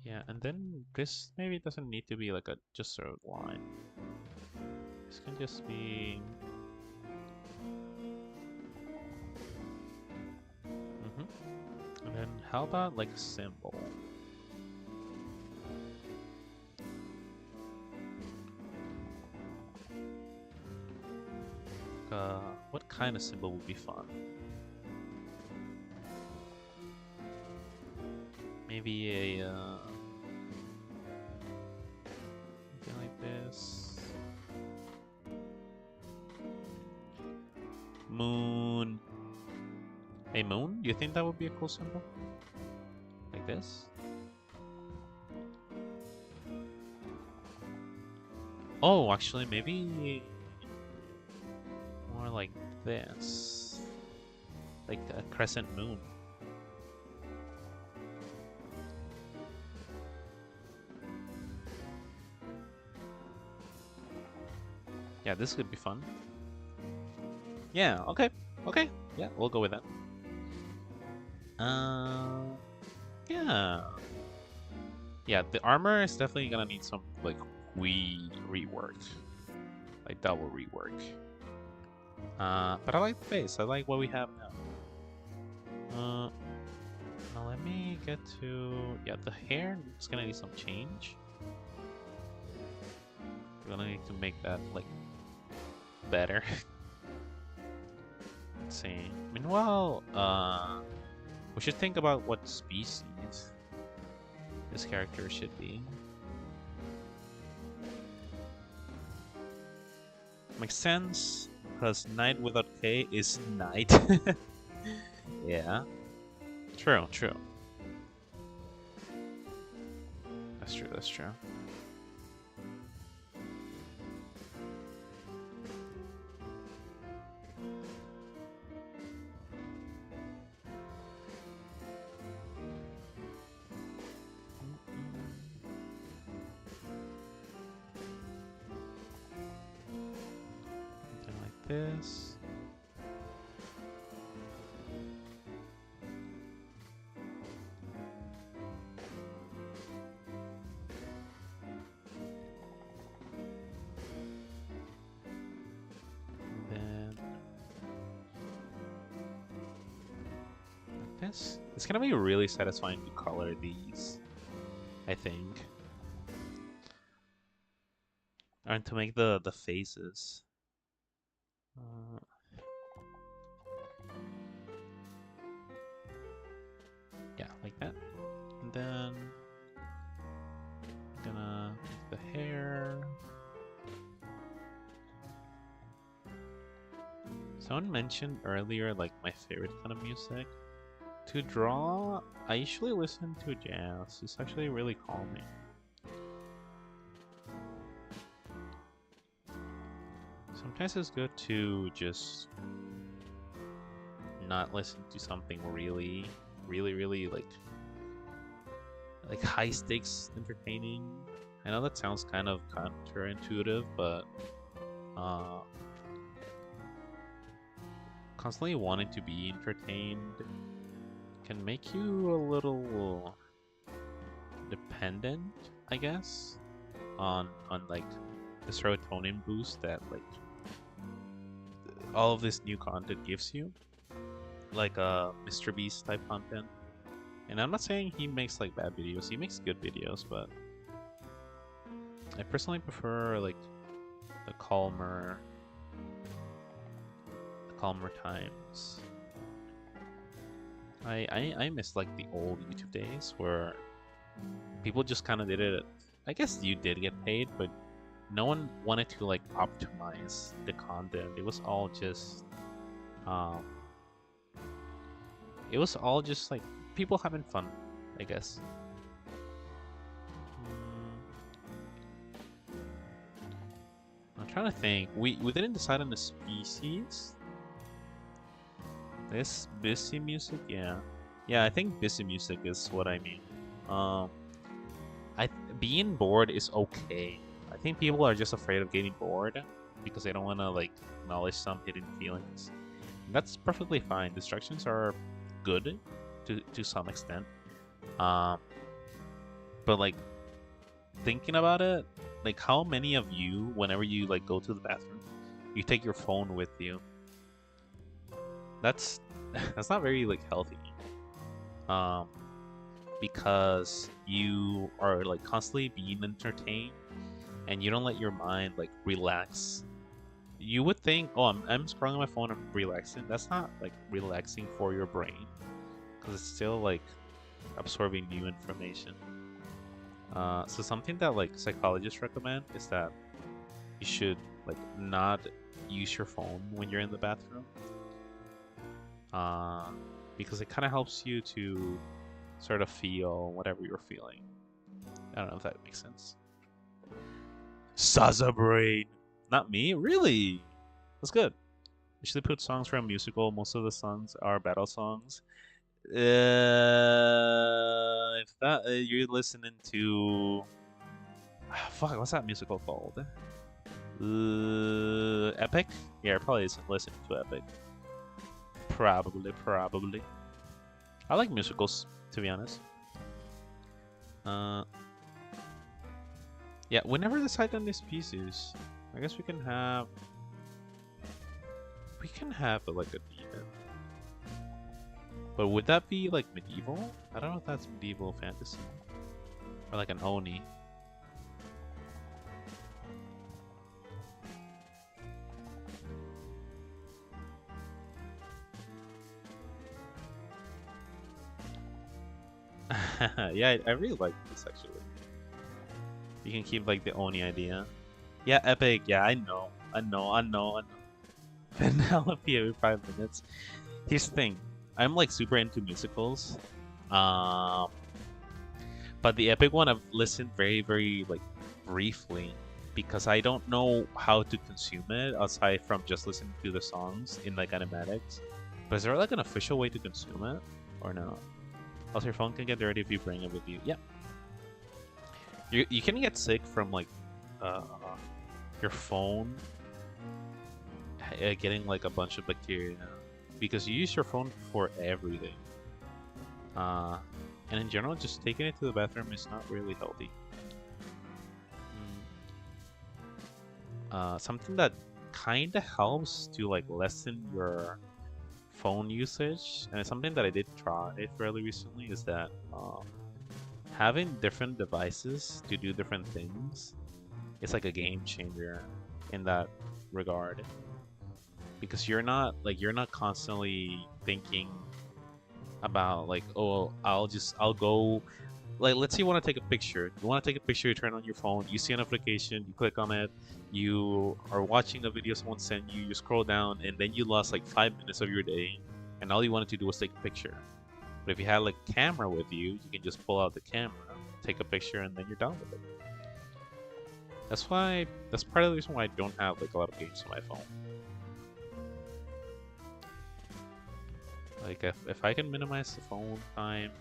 Yeah, and then this maybe doesn't need to be like just a line. This can just be. And then how about like a symbol? What kind of symbol would be fun? Maybe a something like this. Moon. A moon? Do you think that would be a cool symbol? Like this? Oh, actually, maybe more like this. Like a crescent moon. Yeah, this could be fun. Yeah, okay. Okay, yeah, we'll go with that. Yeah. Yeah, the armor is definitely gonna need some, like, rework. Like, double rework. But I like the face. I like what we have now. Now let me get to... Yeah, the hair is gonna need some change. We're gonna need to make that, like, better. Let's see. Meanwhile, we should think about what species this character should be. Makes sense, because knight without K is knight. Yeah. True. That's true. Something like this. It's gonna be really satisfying to color these, I think. And to make the faces. Yeah, like that. And then I'm gonna make the hair. Someone mentioned earlier, like, my favorite kind of music. To draw, I usually listen to jazz. It's actually really calming. Sometimes it's good to just not listen to something really like high stakes entertaining. I know that sounds kind of counterintuitive, but constantly wanting to be entertained can make you a little dependent, I guess, on like the serotonin boost that like all of this new content gives you, like Mr. Beast type content. And I'm not saying he makes like bad videos; he makes good videos, but I personally prefer like the calmer times. I miss like the old YouTube days where people just kind of did it. I guess you did get paid, but no one wanted to like optimize the content. Um, it was all just like people having fun, I guess. I'm trying to think. We didn't decide on the species. This busy music, yeah, yeah. I think busy music is what I mean. Um, being bored is okay. I think people are just afraid of getting bored because they don't want to like acknowledge some hidden feelings. And that's perfectly fine. Distractions are good to some extent. Um, but like thinking about it, like how many of you, whenever you like go to the bathroom, you take your phone with you? That's that's not very like healthy. Um, because you are like constantly being entertained and you don't let your mind like relax. You would think, oh, I'm scrolling my phone, I'm relaxing. That's not like relaxing for your brain because it's still like absorbing new information. So something that like psychologists recommend is that you should like not use your phone when you're in the bathroom, because it kind of helps you to sort of feel whatever you're feeling. I don't know if that makes sense. Saza brain, not me, really. That's good. Usually put songs from a musical. Most of the songs are battle songs. If that you're listening to, fuck, what's that musical called? Epic? Yeah, probably isn't listening to Epic. Probably. I like musicals, to be honest. Yeah, we never decide on these pieces. I guess we can have like a demon. But would that be like medieval? I don't know if that's medieval fantasy. Or like an Oni. Yeah, I really like this actually. You can keep like the Oni idea. Yeah, epic. Yeah, I know. Penelope every 5 minutes. Here's the thing. I'm like super into musicals. Um, but the epic one I've listened very like briefly because I don't know how to consume it aside from just listening to the songs in like animatics. But is there like an official way to consume it or no? Also, your phone can get dirty if you bring it with you. Yeah. You can get sick from like uh, your phone getting like a bunch of bacteria because you use your phone for everything. And in general, just taking it to the bathroom is not really healthy. Something that kind of helps to like lessen your phone usage, and it's something that I did try fairly recently, is that having different devices to do different things is like a game changer in that regard. Because you're not constantly thinking about like, oh, I'll go, like, let's say you want to take a picture. You want to take a picture, you turn on your phone, you see a notification, you click on it, you are watching a video someone sent you, you scroll down, and then you lost like 5 minutes of your day, and all you wanted to do was take a picture. But if you had like a camera with you, you can just pull out the camera, take a picture, and then you're done with it. That's part of the reason why I don't have like a lot of games on my phone. Like if I can minimize the phone time,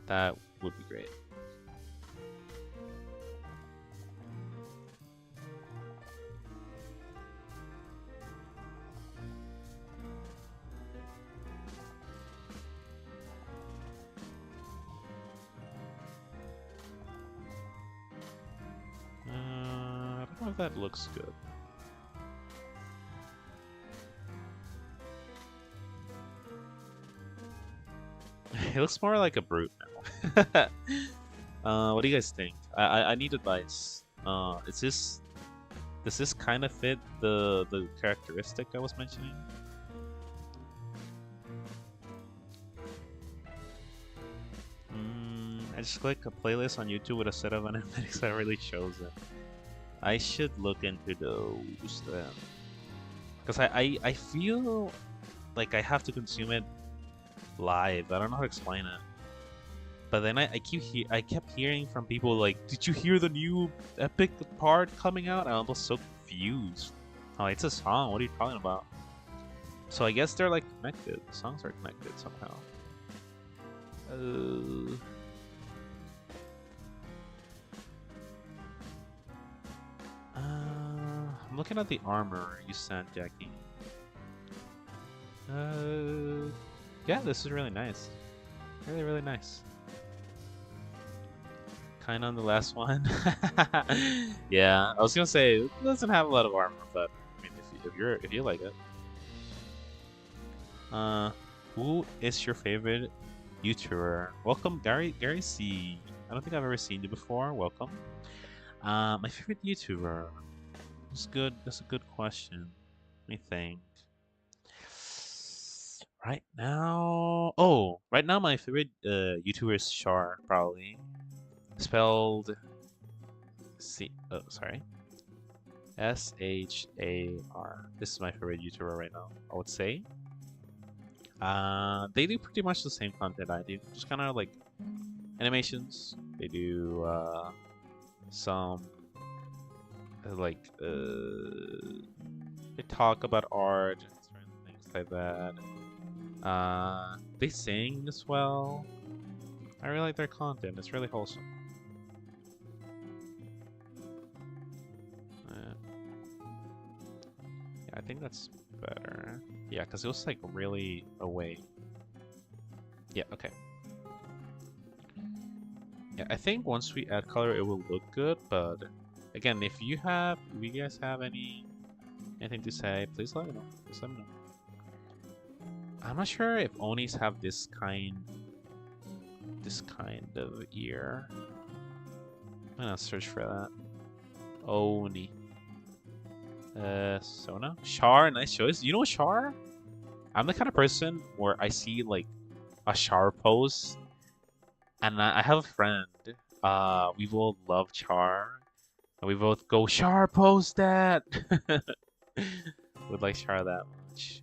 that would be great. if that looks good. It looks more like a brute now. What do you guys think? I need advice. Is this does this kind of fit the characteristic I was mentioning? I just click a playlist on YouTube with a set of animatics that really shows it. I should look into those then. Because I feel like I have to consume it live. I don't know how to explain it. But then I kept hearing from people like, "Did you hear the new epic part coming out?" I was so confused. Oh, it's a song. What are you talking about? So I guess they're like connected. The songs are connected somehow. I'm looking at the armor you sent, Jackie. Yeah, this is really nice. Really, really nice. Kind of on the last one. Yeah, I was gonna say it doesn't have a lot of armor, but I mean, if you like it. Who is your favorite YouTuber? Welcome, Gary C. I don't think I've ever seen you before. Welcome. My favorite YouTuber. That's good. That's a good question. Let me think. Right now my favorite YouTuber is Char, probably. Spelled sorry. Shar. This is my favorite YouTuber right now, I would say. They do pretty much the same content I do. Just kind of like animations. They do some like they talk about art and certain things like that. They sing as well. I really like their content. It's really wholesome. Yeah, I think that's better. Yeah, because it was like really away. Yeah, okay. Yeah, I think once we add color, it will look good. But again, if you guys have anything to say, please let me know. Please let me know. I'm not sure if Onis have this kind of ear. I'm gonna search for that. Oni. Sona? Char, nice choice. You know Char? I'm the kind of person where I see like a Char post, and I have a friend. We both love Char, and we both go Char post that. Would like Char that much.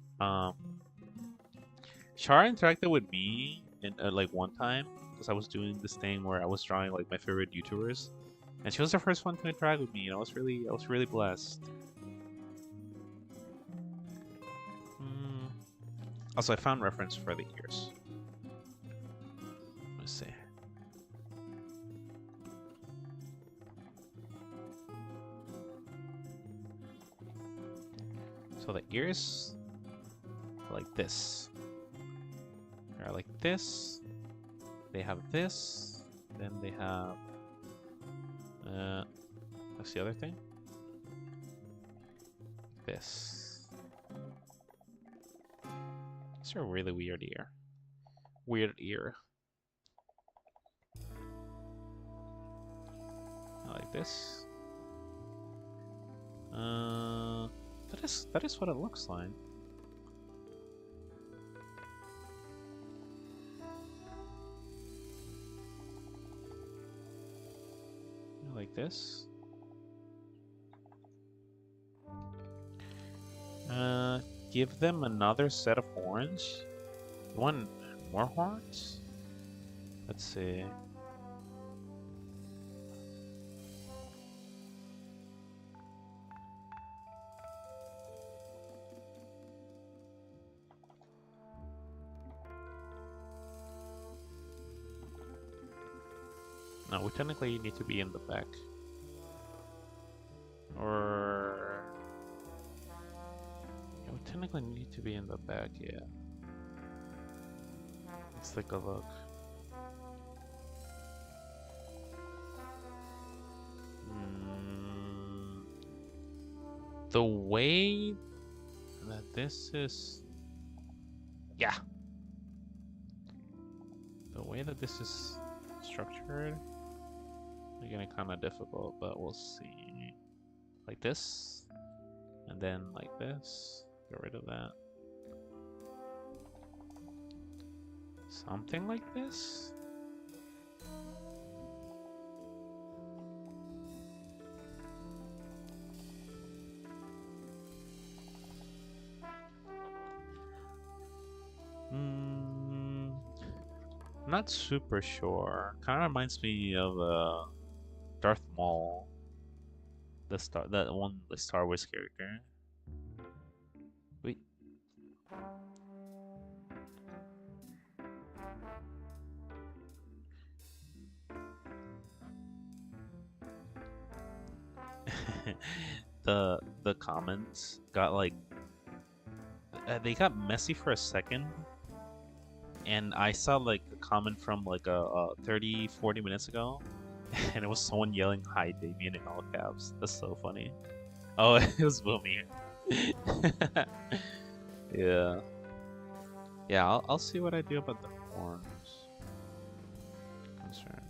Char interacted with me in like one time because I was doing this thing where I was drawing like my favorite YouTubers, and she was the first one to interact with me, and I was really blessed. Also, I found reference for the ears. Let's see. So the ears are like this. They're like this. They have this. Then they have. What's the other thing? This. It's a really weird ear. Weird ear. Like this. That is what it looks like. Like this. Give them another set of horns. You want more horns? Let's see. No, we technically need to be in the back. Or... yeah, we technically need to be in the back, yeah. Let's take a look. The way that this is, yeah, the way that this is structured is getting kind of difficult, but we'll see. Like this, and then like this. Get rid of that. Something like this. Not super sure. Kind of reminds me of Darth Maul, the Star Wars character. Wait. The comments got like they got messy for a second, and I saw like a comment from like a 30-40 minutes ago, and it was someone yelling "Hi, Damien" in all caps. That's so funny. Oh, it was Boomy. Yeah. Yeah, I'll see what I do about the horns. Concern.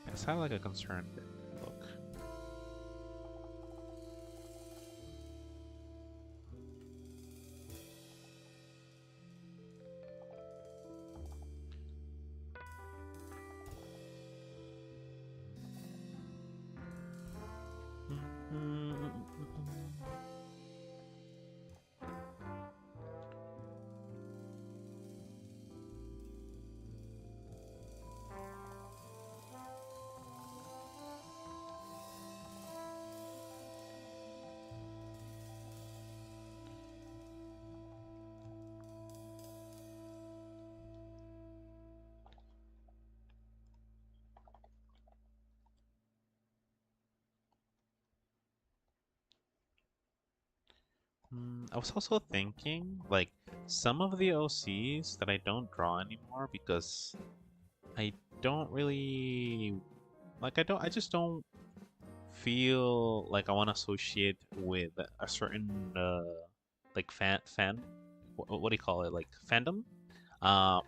It's kind of like a concerned look. I was also thinking, like, some of the OCs that I don't draw anymore because I don't really I just don't feel like I want to associate with a certain like what do you call it, like fandom, uh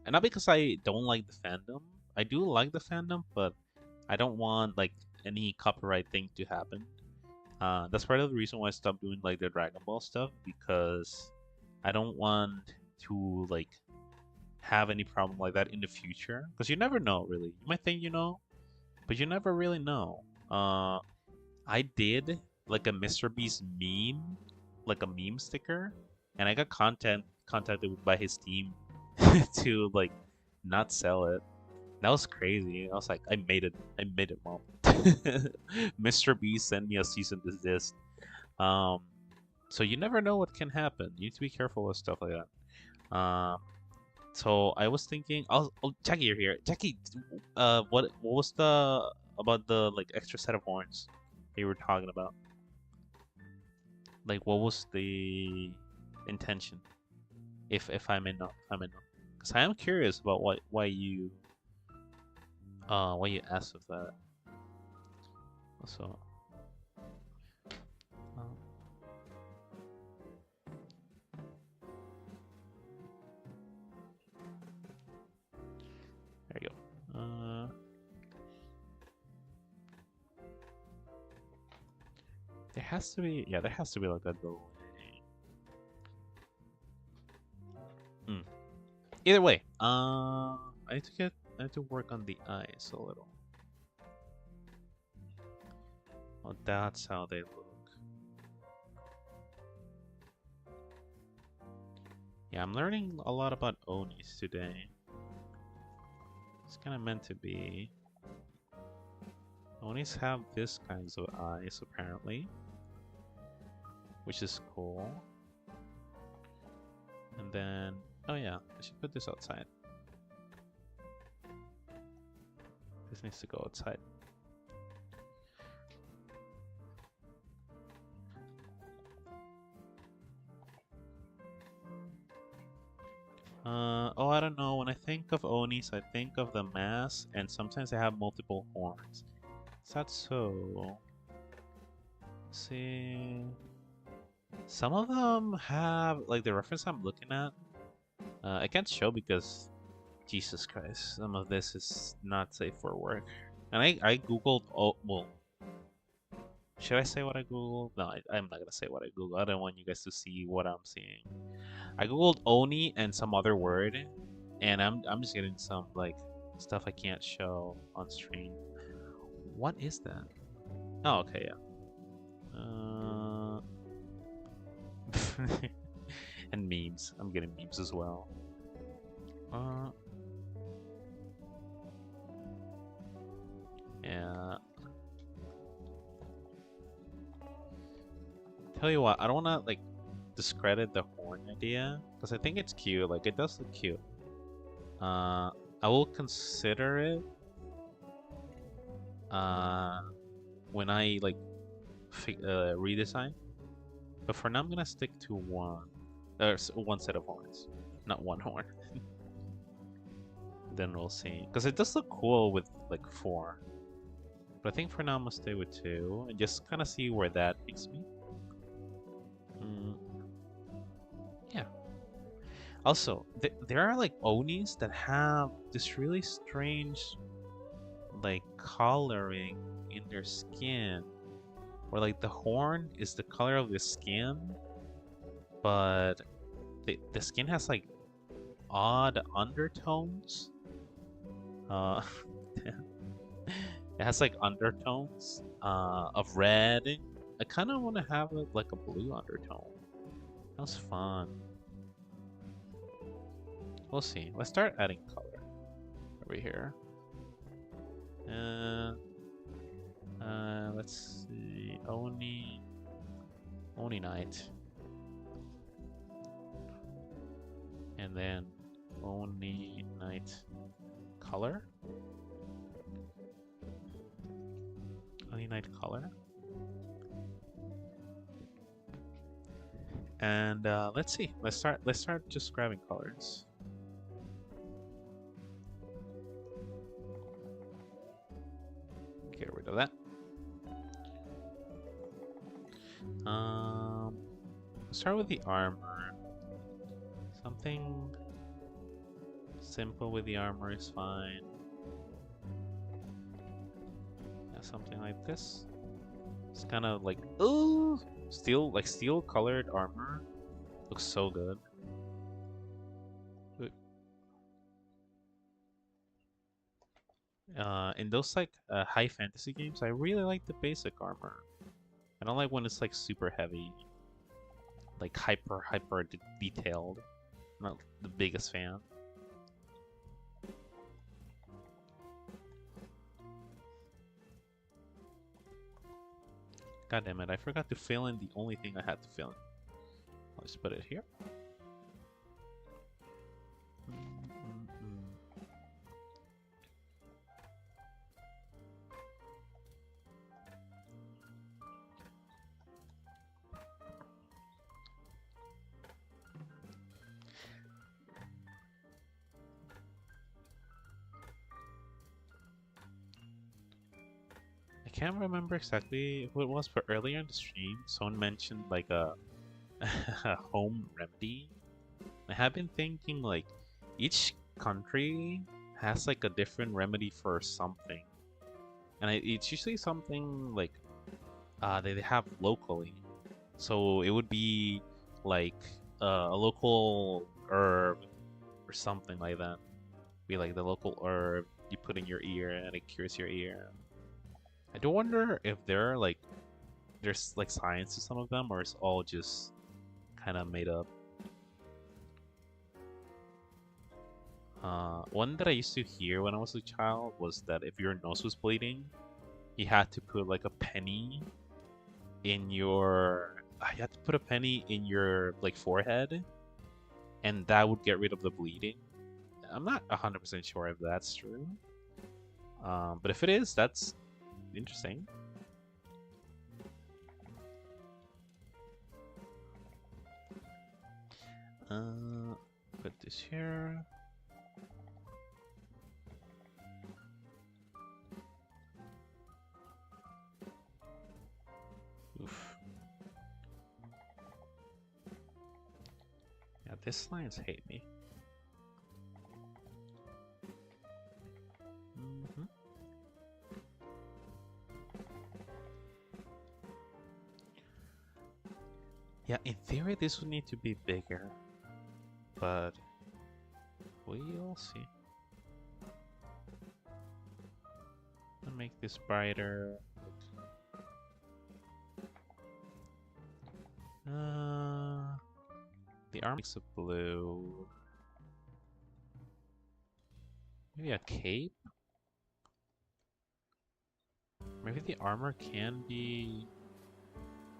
and not because I don't like the fandom. I do like the fandom, but I don't want like any copyright thing to happen. That's part of the reason why I stopped doing like the Dragon Ball stuff, because I don't want to like have any problem like that in the future, because you never know really. You might think you know, but you never really know. I did like a Mr. Beast meme, like a meme sticker, and I got contacted by his team to like not sell it. That was crazy. I was like, I made it. I made it, mom. Mr. Beast sent me a cease and desist. Um, so you never know what can happen. You need to be careful with stuff like that. So I was thinking, Jackie, you're here. Jackie, what was the about the like extra set of horns that you were talking about? Like, what was the intention? If I may know, if I may know, because I am curious about why you asked of that. So, um, there you go. There has to be, yeah, there has to be like a delay. Either way, I need to work on the eyes a little. Oh, that's how they look. Yeah, I'm learning a lot about Onis today. It's kind of meant to be. Onis have this kinds of eyes apparently, which is cool. And then, oh yeah, I should put this outside. This needs to go outside. Oh, I don't know. When I think of Onis, I think of the mass, and sometimes they have multiple horns. Is that so? Let's see. Some of them have, like the reference I'm looking at, I can't show because, Jesus Christ, some of this is not safe for work. And I googled, oh, well, should I say what I googled? No, I'm not gonna say what I googled. I don't want you guys to see what I'm seeing. I googled Oni and some other word, and I'm just getting some like stuff I can't show on stream. What is that? Oh, okay, yeah. And memes. I'm getting memes as well. Yeah. Tell you what, I don't wanna like discredit the horn idea because I think it's cute. Like it does look cute. I will consider it when I like redesign. But for now, I'm gonna stick to one set of horns, not one horn. Then we'll see, because it does look cool with like 4. But I think for now I'm gonna stay with 2 and just kind of see where that takes me. Yeah. Also, there are like Onis that have this really strange like coloring in their skin, where like the horn is the color of the skin, but the skin has like odd undertones. It has like undertones of red. I kind of want to have it like a blue undertone. That was fun. We'll see. Let's start adding color over here. Let's see. Oni Night. And then Oni Night color. Oni Night color. And let's see. Let's start just grabbing colors. Get rid of that. Start with the armor. Something simple with the armor is fine. Yeah, something like this. It's kind of like steel colored armor. Looks so good. In those like high fantasy games, I really like the basic armor. I don't like when it's like super heavy, like hyper detailed. I'm not the biggest fan. God damn it, I forgot to fill in the only thing I had to fill in. I'll just put it here. I can't remember exactly who it was, but earlier in the stream, someone mentioned like a, a home remedy. I have been thinking like each country has like a different remedy for something, and it's usually something like they have locally. So it would be like a local herb or something like that. Be like the local herb you put in your ear and it cures your ear. I do wonder if there's like science to some of them, or it's all just kind of made up. One that I used to hear when I was a child was that if your nose was bleeding, you had to put like a penny in your. You had to put a penny in your like forehead, and that would get rid of the bleeding. I'm not 100% sure if that's true, but if it is, that's interesting. Put this here. These lions hate me. Yeah, in theory this would need to be bigger, but we'll see. I'll make this brighter. The arm makes a blue. Maybe a cape? Maybe the armor can be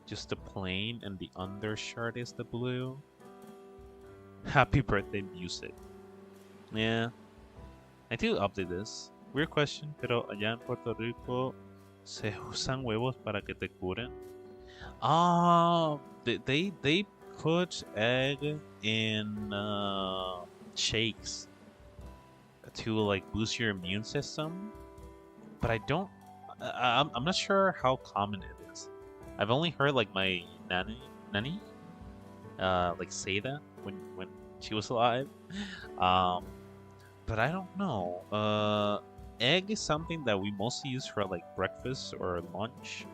just the plain and the undershirt is the blue. Happy birthday music. Yeah. I need to update this. Weird question, pero allá en Puerto Rico se usan huevos para que te curen. They put egg in shakes to like boost your immune system, but I'm not sure how common it is. I've only heard like my nanny like say that when she was alive. But I don't know. Egg is something that we mostly use for like breakfast or lunch.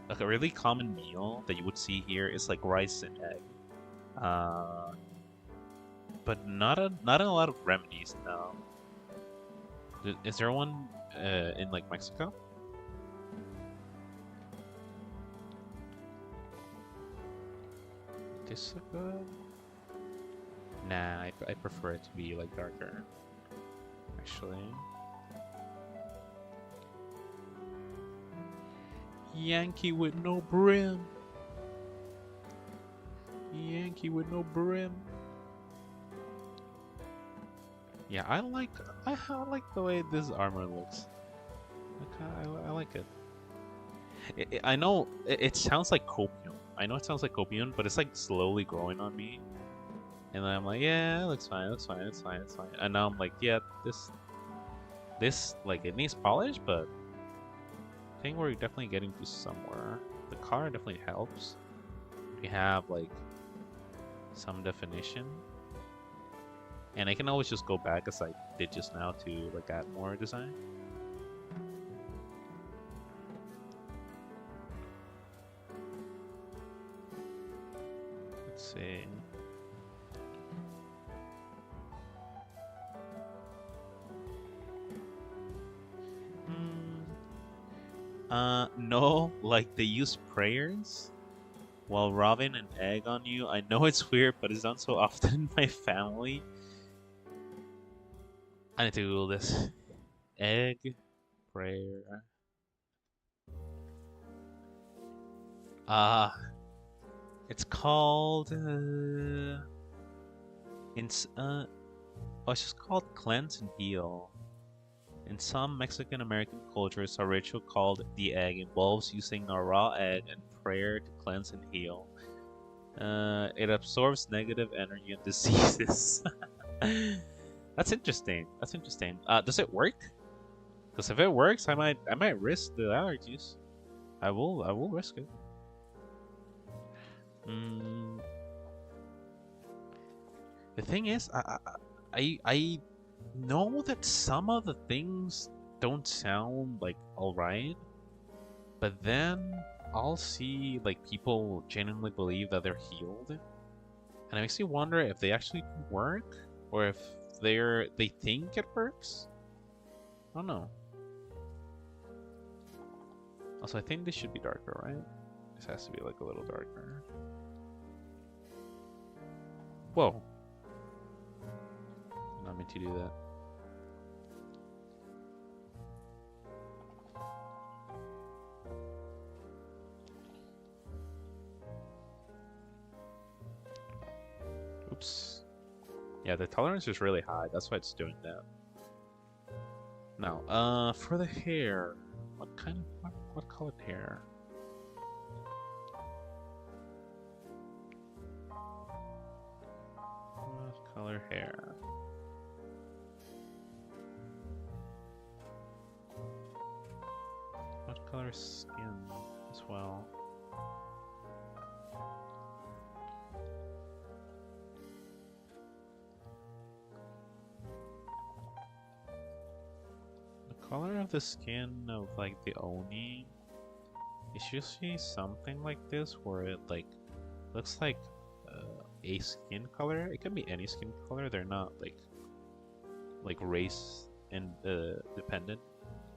Like a really common meal that you would see here is like rice and egg. But not in a lot of remedies now. Is there one in like Mexico? This good? Nah, I prefer it to be like darker. Actually. Yankee with no brim. Yankee with no brim. Yeah, I like the way this armor looks. I like it. I know it sounds like copium. I know it sounds like copium, but it's like slowly growing on me. And then I'm like, yeah, it looks fine, it's fine. And now I'm like, yeah, this like it needs polish, but I think we're definitely getting to somewhere. The color definitely helps. We have like some definition. And I can always just go back as I did just now to like add more design. Let's see. No, like they use prayers while rubbing an egg on you. I know it's weird, but it's done so often in my family. I need to Google this. Egg prayer. It's called it's just called cleanse and heal. In some Mexican American cultures, a ritual called the egg involves using a raw egg and prayer to cleanse and heal. It absorbs negative energy and diseases. That's interesting. That's interesting. Does it work? Because if it works, I might risk the allergies. I will risk it. The thing is, I know that some of the things don't sound like alright, but then I'll see like people genuinely believe that they're healed, and it makes me wonder if they actually work or if they think it works. I don't know. Also, I think this should be darker, right? This has to be like a little darker. Whoa. Not meant to do that. Oops. Yeah, the tolerance is really high. That's why it's doing that. Now, for the hair, what colored hair? What color hair? What color skin as well? color of the skin of like the Oni is usually something like this, where it like looks like a skin color. It can be any skin color. They're not like race and dependent.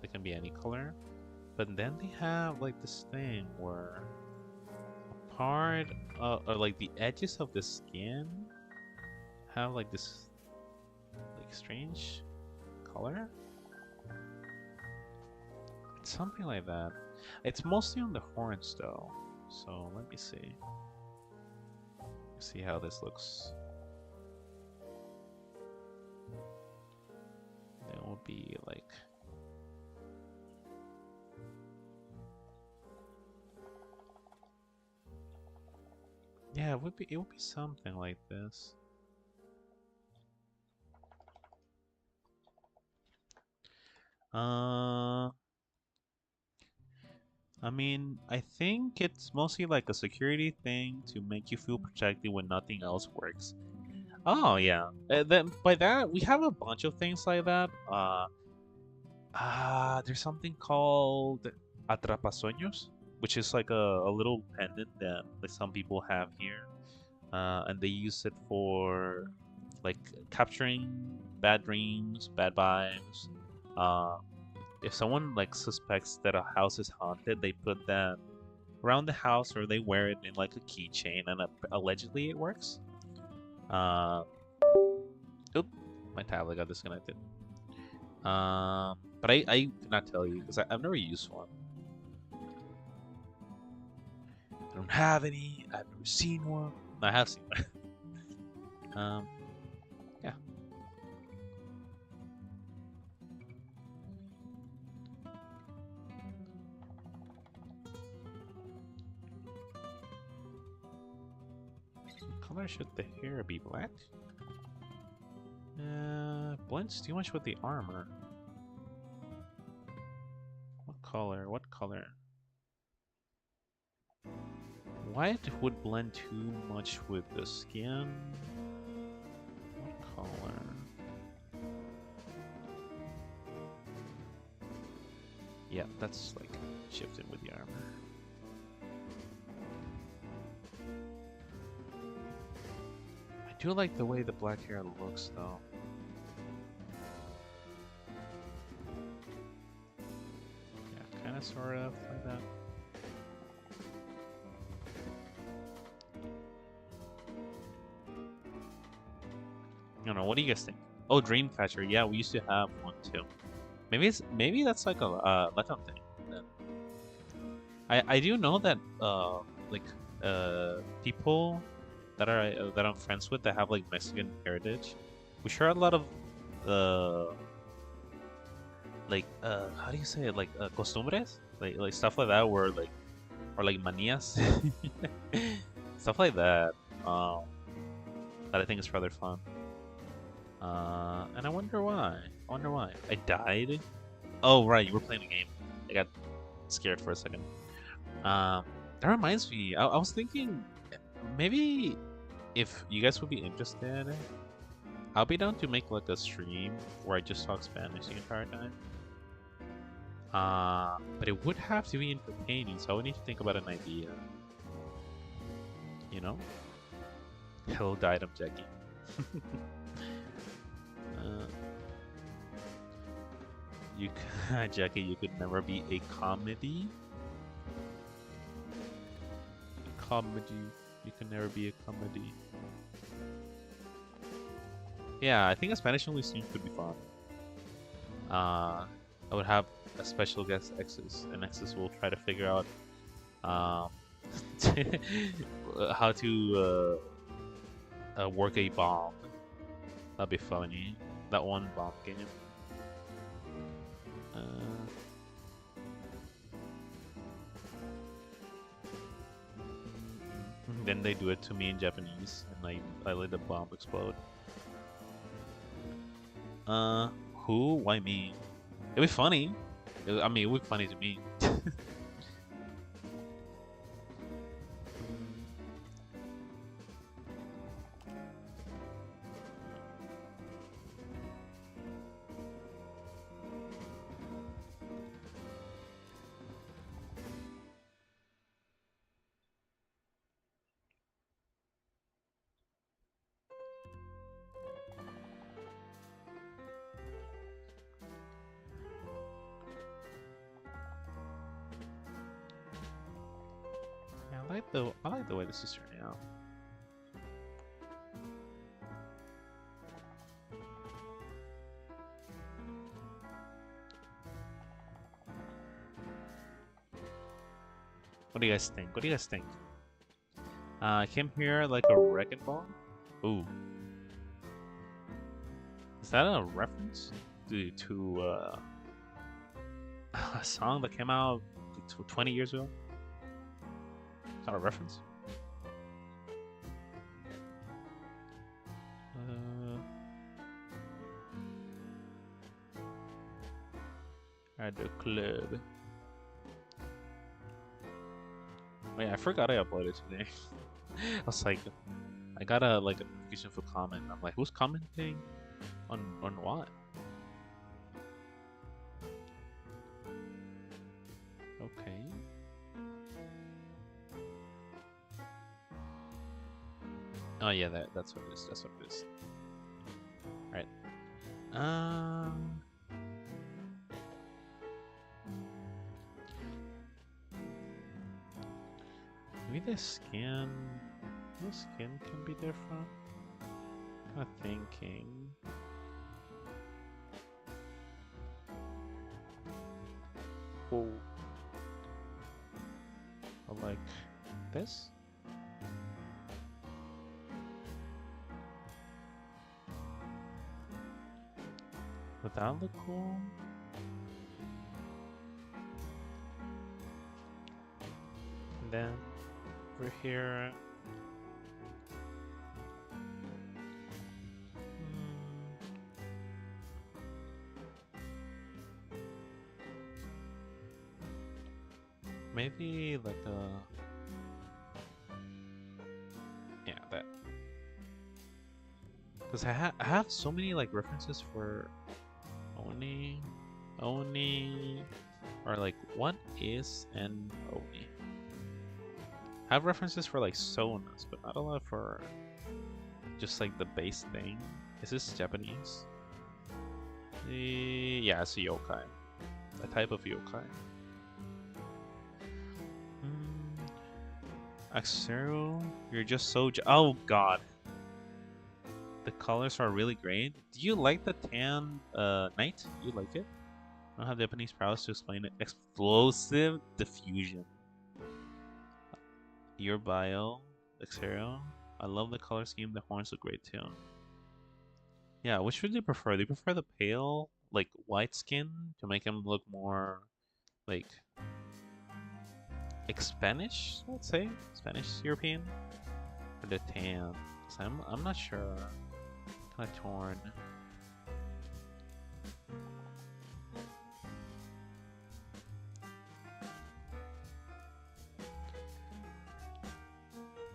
They can be any color. But then they have like this thing where part or like the edges of the skin have like this like strange color. It's something like that. It's mostly on the horns though. So let me see. See how this looks. It will be like yeah, it would be something like this. I mean, I think it's mostly like a security thing to make you feel protected when nothing else works. Oh yeah, then by that we have a bunch of things like that. There's something called atrapasueños, which is like a little pendant that like some people have here, and they use it for like capturing bad dreams, bad vibes. Uh, if someone like suspects that a house is haunted, they put that around the house or they wear it in like a keychain, and allegedly it works. Uh, oop, my tablet got disconnected. But I cannot tell you because I've never used one. I don't have any. I've never seen one. I have seen one. Yeah. What color should the hair be? Black? Blends too much with the armor. What color? What color? White would blend too much with the skin. What color? Yeah, that's like shifted with the armor. I do like the way the black hair looks though. Yeah, kind of sort of like that. I don't know. What do you guys think? Oh, Dreamcatcher. Yeah, we used to have one too. Maybe that's like a Latin thing. Then. I do know that like people that I'm friends with that have like Mexican heritage, we share a lot of like how do you say it, like costumbres, like stuff like that, where like or like manias, stuff like that. That I think is rather fun. And I wonder why. I died. Oh right, you were playing a game. I got scared for a second. That reminds me. I was thinking maybe if you guys would be interested, I'll be down to make like a stream where I just talk Spanish the entire time. But it would have to be entertaining, so I would need to think about an idea. You know? Hello, died. I'm Jackie. You, Jackie, you could never be a comedy. You can never be a comedy. Yeah, I think a Spanish only stream could be fun. I would have a special guest X's, and X's will try to figure out how to work a bomb. That'd be funny. That one bomb game. Then they do it to me in Japanese, and I let the bomb explode. Who? Why me? It'd be funny. I mean, it would be funny to me. I like the way this is turning out. What do you guys think? What do you guys think? I came here like a wrecking ball. Ooh. Is that a reference to a song that came out 20 years ago? Is that a reference? At the club. Oh yeah, I forgot I uploaded today. I was like, I got a notification for comment. I'm like, who's commenting on what? Okay. Oh yeah, that's what it is. That's what it is. All right. Maybe the skin can be different. Kind of thinking. Oh, I like this. Would that look cool? And then over here. Maybe like yeah, that. Because I have so many like references for Oni, or like what is an Oni? I have references for like sonas, but not a lot for just like the base thing. Is this Japanese? Yeah, it's a yokai. A type of yokai. Axero, you're just so oh god. The colors are really great. Do you like the tan knight? Do you like it? I don't have Japanese prowess to explain it. Explosive diffusion. Your bio, Axero. I love the color scheme. The horns look great too. Yeah, which would you prefer? Do you prefer the pale, like white skin to make him look more like Spanish, let's say, Spanish European, or the tan? So I'm not sure. Kind of torn.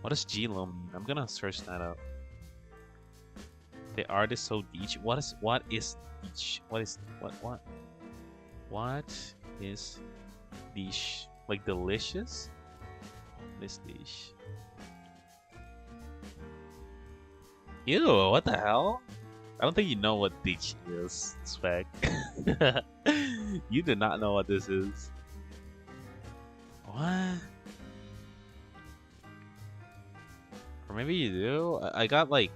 What does G-Lo mean? I'm gonna search that up. The art is so deep. What is deep? What is dish? Like delicious? This dish. Ew, what the hell? I don't think you know what dish is, Spec. You do not know what this is. What? Or maybe you do? I got like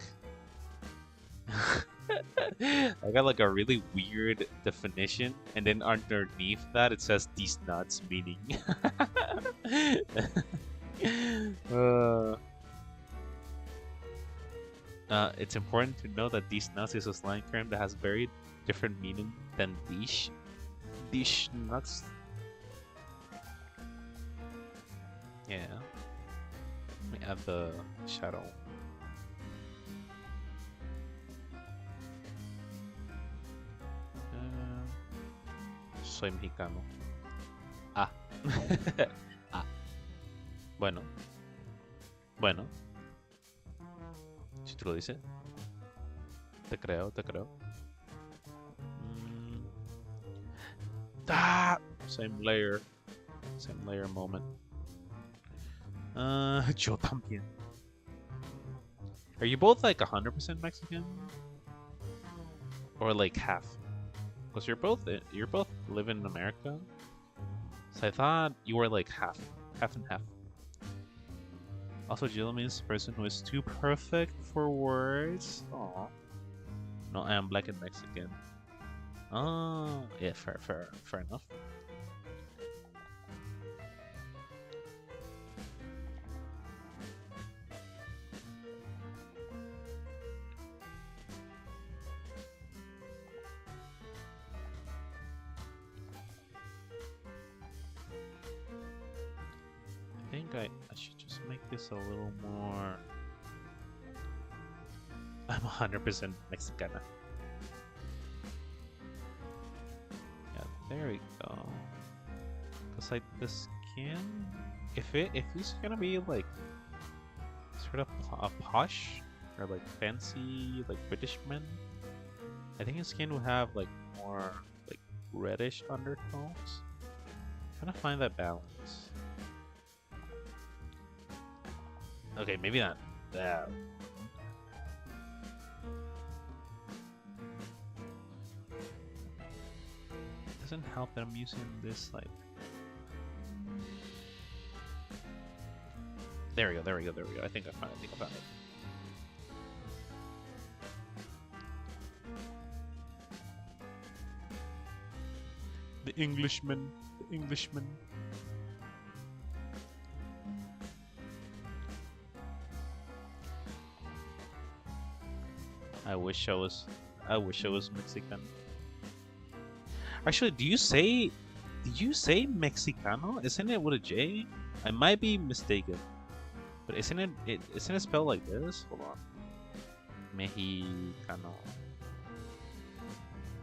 I got like a really weird definition, and then underneath that it says these nuts, meaning it's important to know that these nuts is a slang term that has very different meaning than dish. Dish nuts. Yeah. Let me add the shadow. Soy mexicano. Ah. Ah. Bueno. Bueno. Si tú lo dices. Te creo, te creo. Ah! Same layer. Same layer moment. Yo también. Are you both like 100% Mexican? Or like half? Because you're both live in America. So I thought you were like half and half. Also, Jill means person who is too perfect for words. Aw. No, I am black and Mexican. Oh, yeah, fair enough. I think I should just make this a little more. I'm 100% Mexicana. Yeah, there we go. Cause like the skin, if it's gonna be like sort of posh or like fancy like British men, I think his skin would have like more like reddish undertones. Trying to find that balance. Okay, maybe not that. Doesn't help that I'm using this like. There we go. I think I found it. The Englishman. I wish I was Mexican. Actually, did you say Mexicano? Isn't it with a J? I might be mistaken. But isn't it spelled like this? Hold on. Mexicano.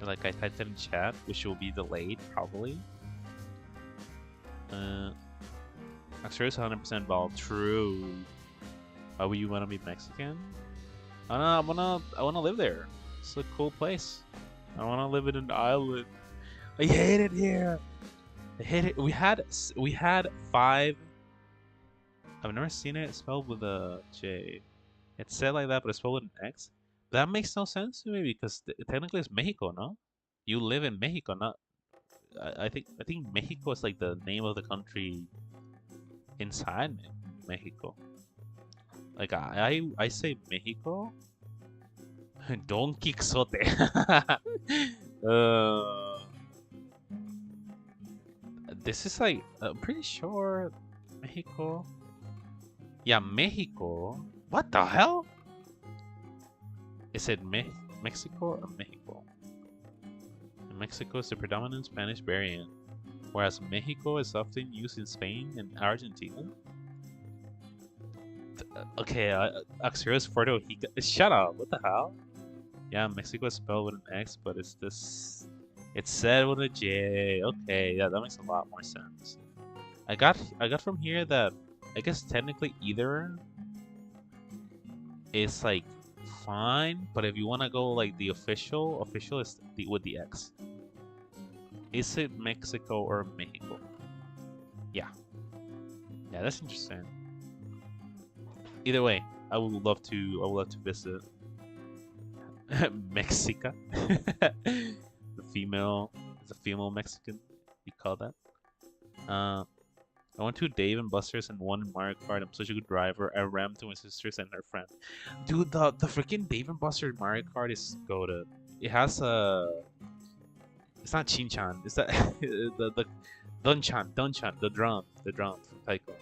Like I typed it in chat, which will be delayed probably. Axer is 100% bald. True. Why would you want to be Mexican? I wanna live there. It's a cool place. I wanna live in an island. I hate it here. I hate it. We had 5. I've never seen it spelled with a J. It's said like that, but it's spelled with an X. That makes no sense to me because technically it's Mexico, no? You live in Mexico, not. I think Mexico is like the name of the country inside Mexico. Like I say Mexico. Don Quixote. This is like I'm pretty sure Mexico. Yeah, Mexico. What the hell? Is it Mexico or Mexico? Mexico is the predominant Spanish variant, whereas Mexico is often used in Spain and Argentina. Okay, Axeros Puerto Rico. Shut up! What the hell? Yeah, Mexico is spelled with an X, but it's this. It's said with a J. Okay, yeah, that makes a lot more sense. I got from here that I guess technically either is like fine, but if you want to go like the official is with the X. Is it Mexico or Mexico? Yeah, that's interesting. Either way, I would love to visit Mexica. The female is a female Mexican. You call that? I went to Dave and Buster's and won Mario Kart. I'm such a good driver. I rammed to my sisters and her friend. Dude, the freaking Dave and Buster's Mario Kart is goated. It has a. It's not Chinchan. It's that the Dunchan, the drum from Taiko.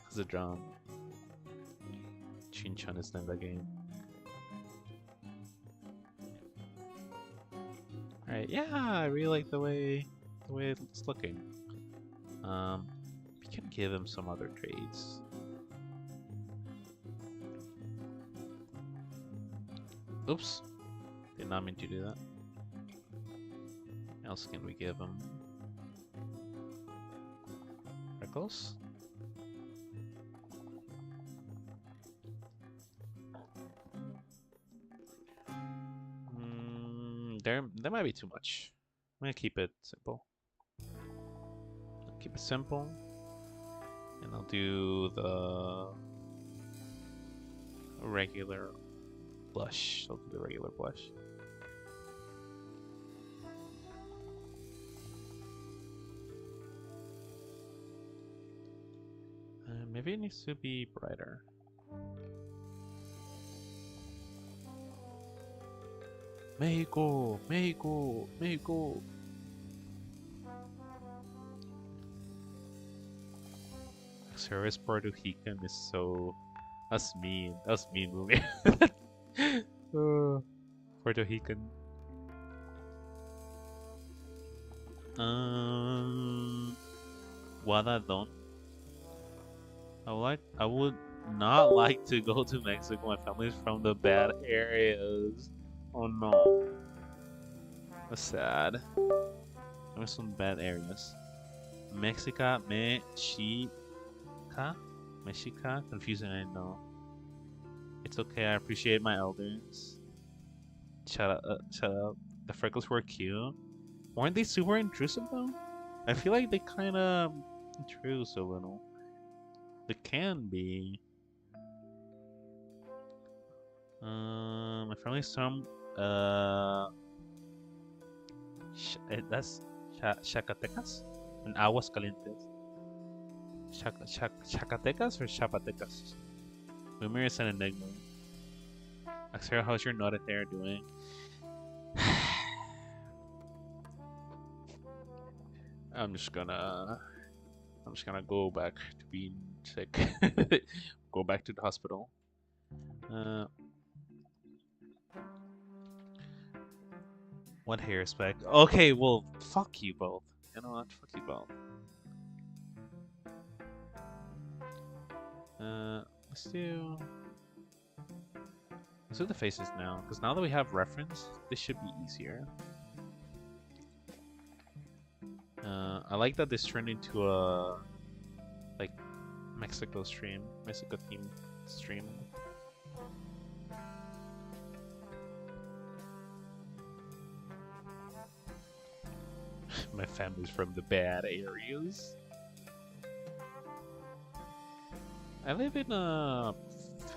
It's a drum. Chinchan is in the game. Alright, yeah, I really like the way it's looking. We can give him some other trades. Oops, did not mean to do that. What else can we give him? Freckles? There might be too much. I'm gonna keep it simple. Keep it simple. And I'll do the regular blush. I'll do the regular blush. Maybe Maybe it needs to be brighter. Mexico, Mexico, Mexico. Service Puerto Rican is so. That's mean. That's mean movie. Puerto Rican. Guadalajara. I would not like to go to Mexico. My family's from the bad areas. Oh no. That's sad. There's some bad areas. Mexica, Mexica? Confusing, I know. It's okay, I appreciate my elders. Shut up, shut up. The freckles were cute. Weren't they super intrusive though? I feel like they kinda intrude a little. They can be. My family's from that's Zacatecas and Aguascalientes. Zacatecas or Chapatecas? Boomer is an enigma. Axel, how's your noted hair doing? I'm just gonna go back to being sick. Go back to the hospital. What hair spec? Okay, well, fuck you both. You know what? Fuck you both. Let's do the faces now, because now that we have reference, this should be easier. I like that this turned into a like Mexico themed stream. My family's from the bad areas. I live in a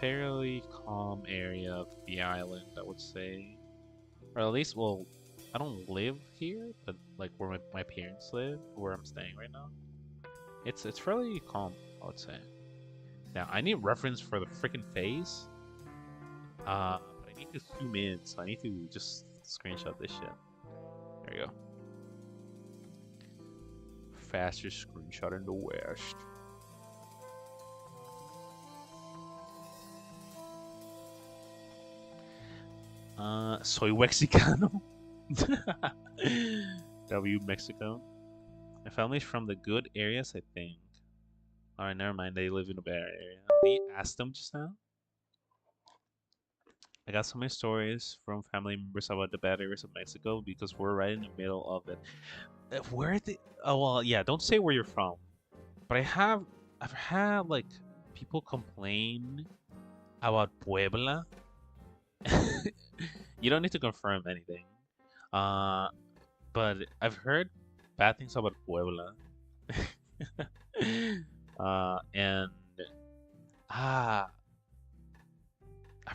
fairly calm area of the island, I would say. Or at least, well, I don't live here, but like where my parents live, where I'm staying right now. It's fairly calm, I would say. Now, I need reference for the freaking face. But I need to zoom in, so I need to just screenshot this shit. There you go. Fastest screenshot in the West. Soy Mexicano. W Mexico. My family's from the good areas, I think. Alright, never mind. They live in a bad area. They asked them just now. I got so many stories from family members about the bad areas of Mexico because we're right in the middle of it. Where the? Oh well, yeah. Don't say where you're from. But I've had like people complain about Puebla. You don't need to confirm anything. But I've heard bad things about Puebla. And I've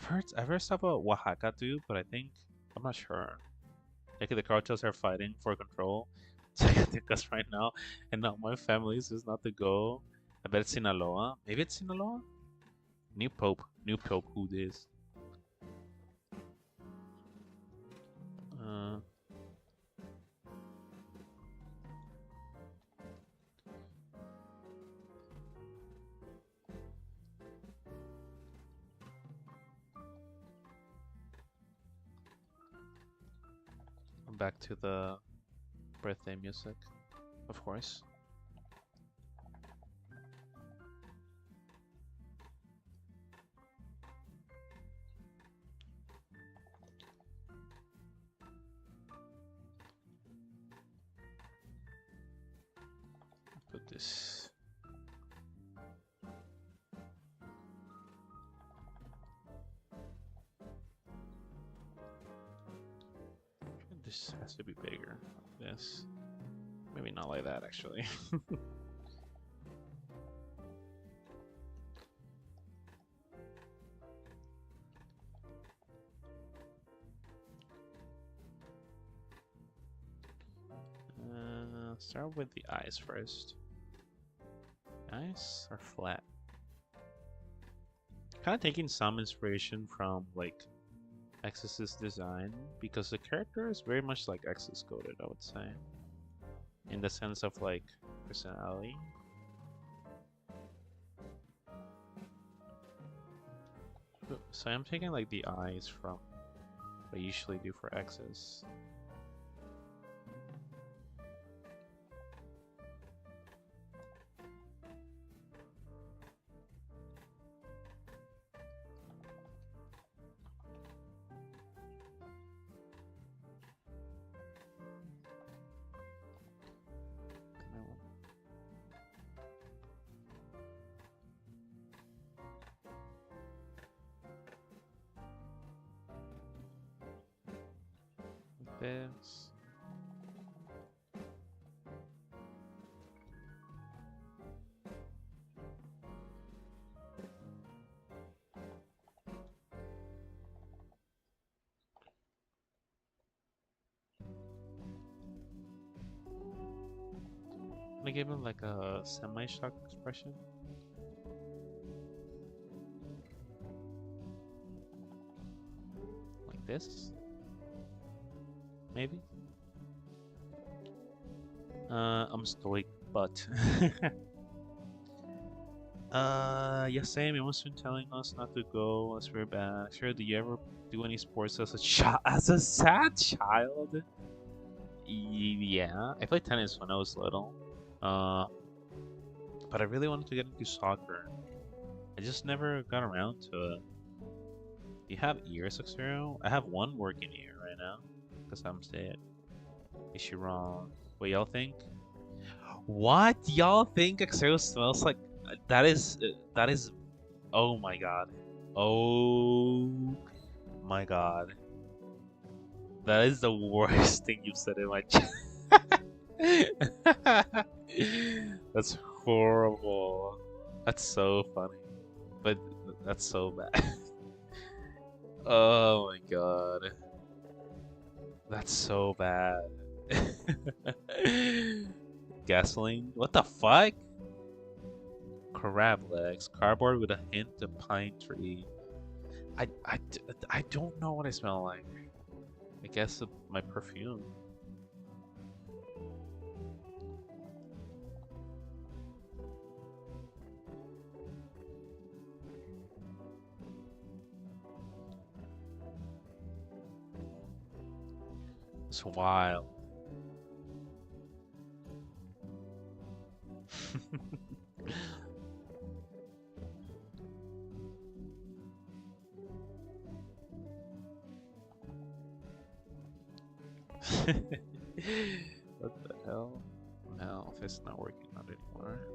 heard stuff about Oaxaca too, but I'm not sure. Like the cartels are fighting for control. Zacatecas right now, and now my family says not to go. I bet it's Sinaloa. Maybe it's Sinaloa. New Pope. Who this? Back to the birthday music, of course. Put this. This has to be bigger. This. Maybe not like that, actually. Start with the eyes first. Eyes are flat. Kind of taking some inspiration from like X's design because the character is very much like X's coded, I would say, in the sense of like personality. So I'm taking like the eyes from what I usually do for X's. Like this. I'm gonna give him like a semi-shocked expression. Like this. Maybe? I'm stoic, but... yeah, same. Everyone's been telling us not to go. That's very bad. Sure, do you ever do any sports as a as a sad child? Yeah, I played tennis when I was little. Uh, but I really wanted to get into soccer. I just never got around to it. Do you have ears, Xero? I have one working ear right now, because I'm sick. Is she wrong? What y'all think? What y'all think Xero smells like? That is. Oh my god. Oh my god. That is the worst thing you've said in my chat. That's horrible. That's so funny. But that's so bad. Oh my god. That's so bad. Gasoline? What the fuck? Crab legs. Cardboard with a hint of pine tree. I don't know what I smell like. I guess my perfume. It's wild. What the hell? No, it's not working out anymore.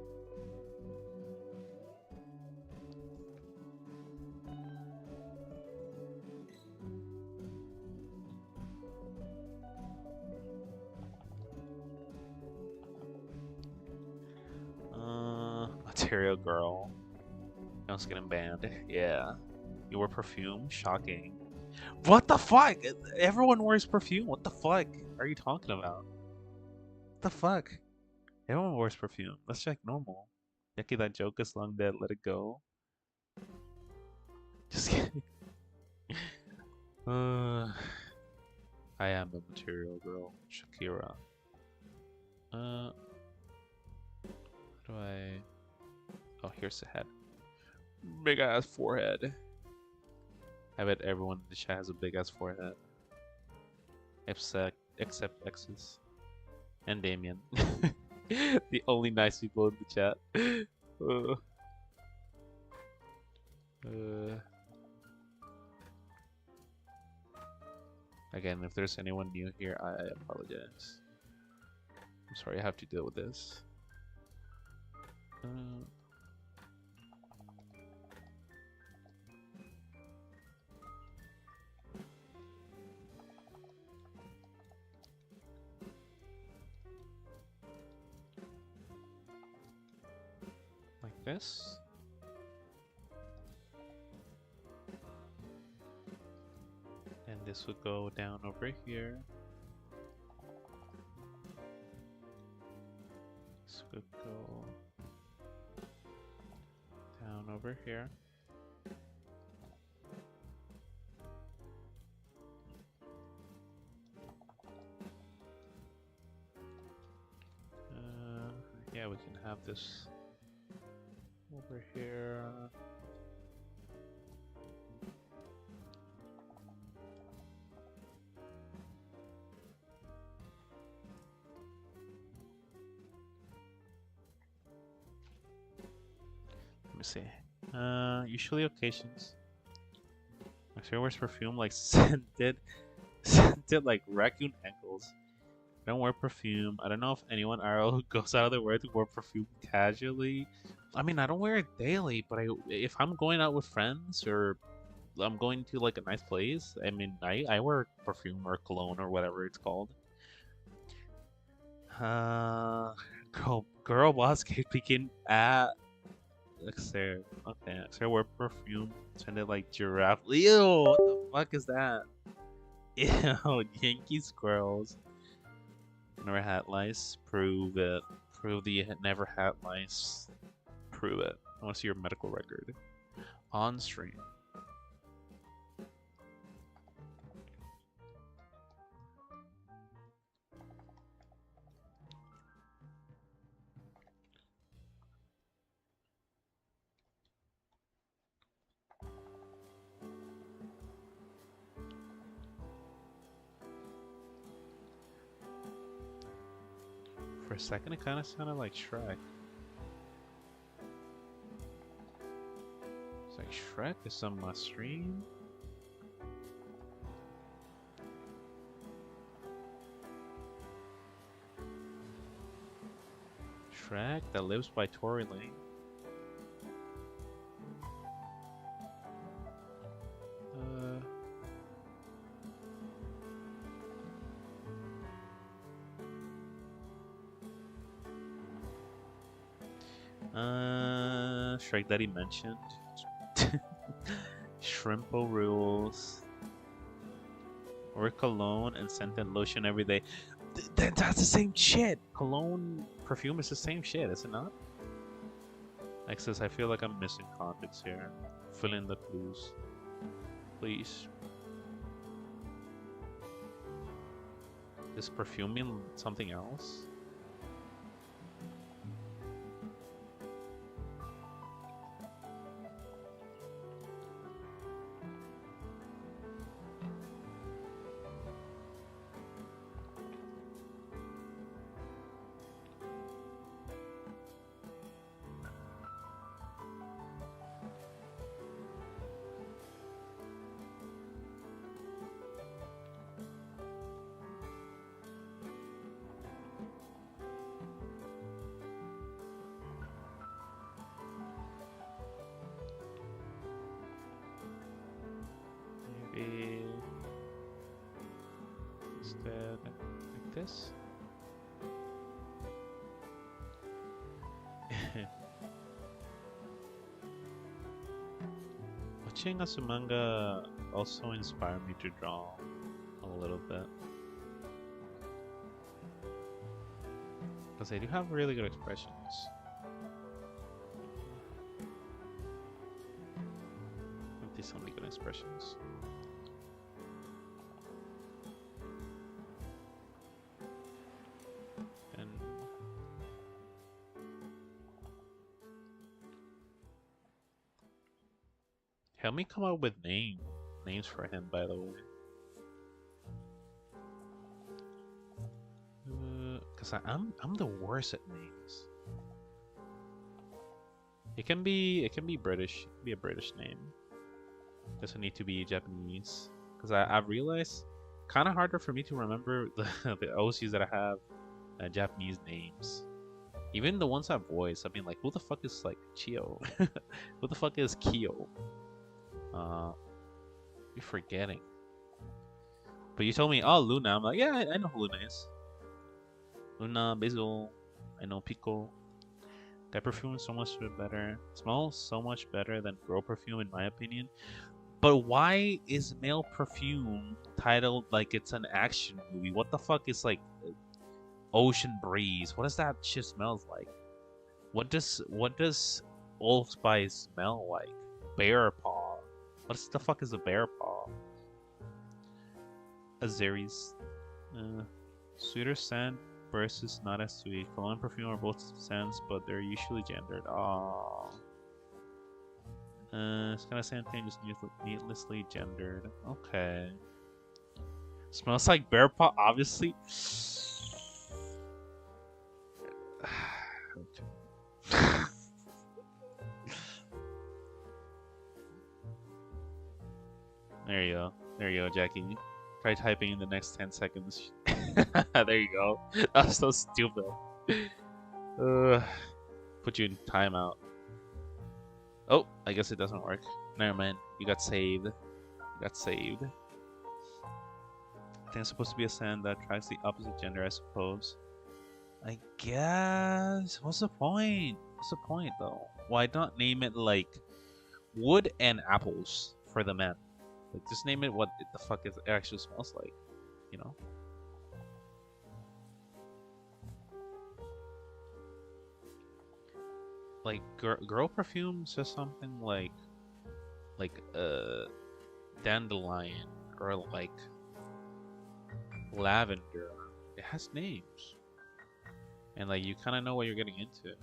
Material girl. I was getting banned. Yeah. You wear perfume? Shocking. What the fuck? Everyone wears perfume. What the fuck are you talking about? What the fuck? Everyone wears perfume. That's like normal. Yucky, that joke is long dead. Let it go. Just kidding. I am a material girl. Shakira. How do I... Oh, here's the head. Big ass forehead. I bet everyone in the chat has a big ass forehead. Except X's. And Damien. The only nice people in the chat. Again, if there's anyone new here, I apologize. I'm sorry I have to deal with this. Like this. And this would go down over here. This would go down over here. we can have this over here. Let me see. Usually occasions. Actually, wears perfume like scented like raccoon ankles. I don't wear perfume. I don't know if anyone RL goes out of their way to wear perfume casually. I mean, I don't wear it daily, but if I'm going out with friends or I'm going to like a nice place, I mean, I wear perfume or cologne or whatever it's called. Girl boss keep peeking at Xer. Okay, Xer wear perfume scented like giraffe. Ew, what the fuck is that? Ew, Yankee squirrels. Never had lice. Prove it. Prove that you never had lice. Prove it. I want to see your medical record. On stream. For a second, it kind of sounded like Shrek. It's like Shrek is on my stream. Shrek that lives by Tory Lane. Shrek that he mentioned. Shrimpo rules. Or cologne and scented lotion every day. That's the same shit. Cologne, perfume is the same shit, is it not? Access, I feel like I'm missing context here. Fill in the clues. Please. Is perfume mean something else? Instead, like this. Watching Asumanga also inspired me to draw a little bit. Because they do have really good expressions. There's so many good expressions. And help me come up with names for him, by the way. Cause I'm the worst at names. It can be British. It can be a British name. Doesn't need to be Japanese. Cause I've realized kind of harder for me to remember the OCs that I have Japanese names. Even the ones I've voiced, I've been like, who the fuck is like Chio? Who the fuck is Kyo? You're forgetting. But you told me, oh, Luna. I'm like, yeah, I know who Luna is. Luna, Basil, I know Pico. Guy perfume is so much better. Smells so much better than girl perfume, in my opinion. But why is male perfume titled like it's an action movie? What the fuck is like Ocean Breeze? What does that shit smells like? What does Old Spice smell like? Bear paw. What the fuck is a bear paw? Azeris. Sweeter scent versus not as sweet. Cologne and perfume are both scents, but they're usually gendered. Oh. It's kind of same thing, just needlessly gendered. Okay. Smells like bear paw, obviously. There you go. There you go, Jackie. Try typing in the next 10 seconds. There you go. That was so stupid. Put you in timeout. Oh, I guess it doesn't work. Never mind. You got saved. You got saved. I think it's supposed to be a scent that attracts the opposite gender, I suppose. I guess. What's the point? What's the point, though? Why not name it like wood and apples for the men? Like, just name it what the fuck it actually smells like, you know? Like, girl perfume says something like dandelion or like lavender. It has names, and like you kind of know what you're getting into.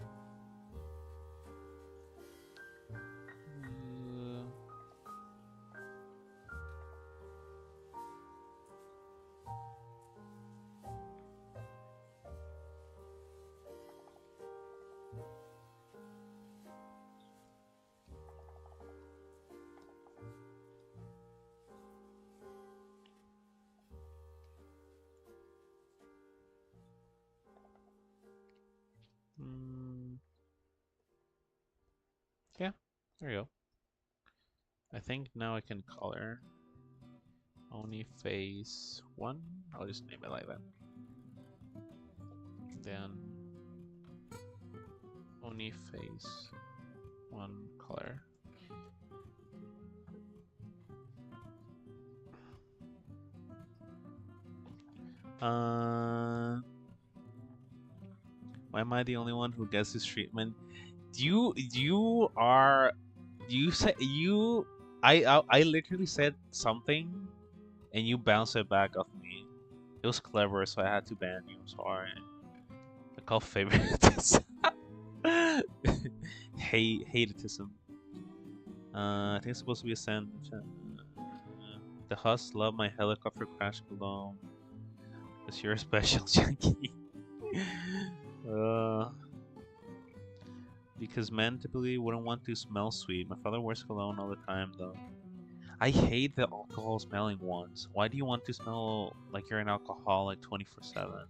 Yeah, there you go. I think now I can color only face 1. I'll just name it like that. Then only face 1 color. Why am I the only one who gets this treatment? I literally said something and you bounced it back off me. It was clever, so I had to ban you. I'm sorry. I call favoritism. Hateism. I think it's supposed to be a scent. The Huss love my helicopter crash cologne. It's your special, Jackie. Because men typically wouldn't want to smell sweet. My father wears cologne all the time, though. I hate the alcohol smelling ones. Why do you want to smell like you're an alcoholic 24/7?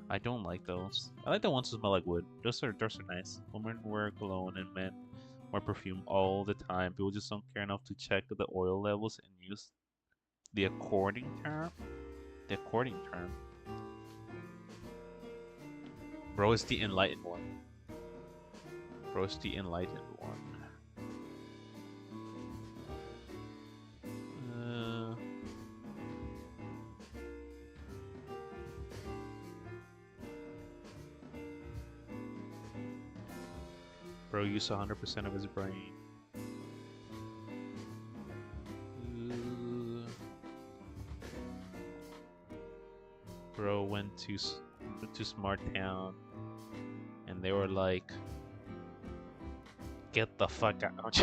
I don't like those. I like the ones that smell like wood. Those are nice. Women wear cologne and men wear perfume all the time. People just don't care enough to check the oil levels and use the according term. The according term. Bro is the enlightened one. Bro is the enlightened one. Bro used 100% of his brain. Bro went to Smart Town, and they were like, "Get the fuck out!"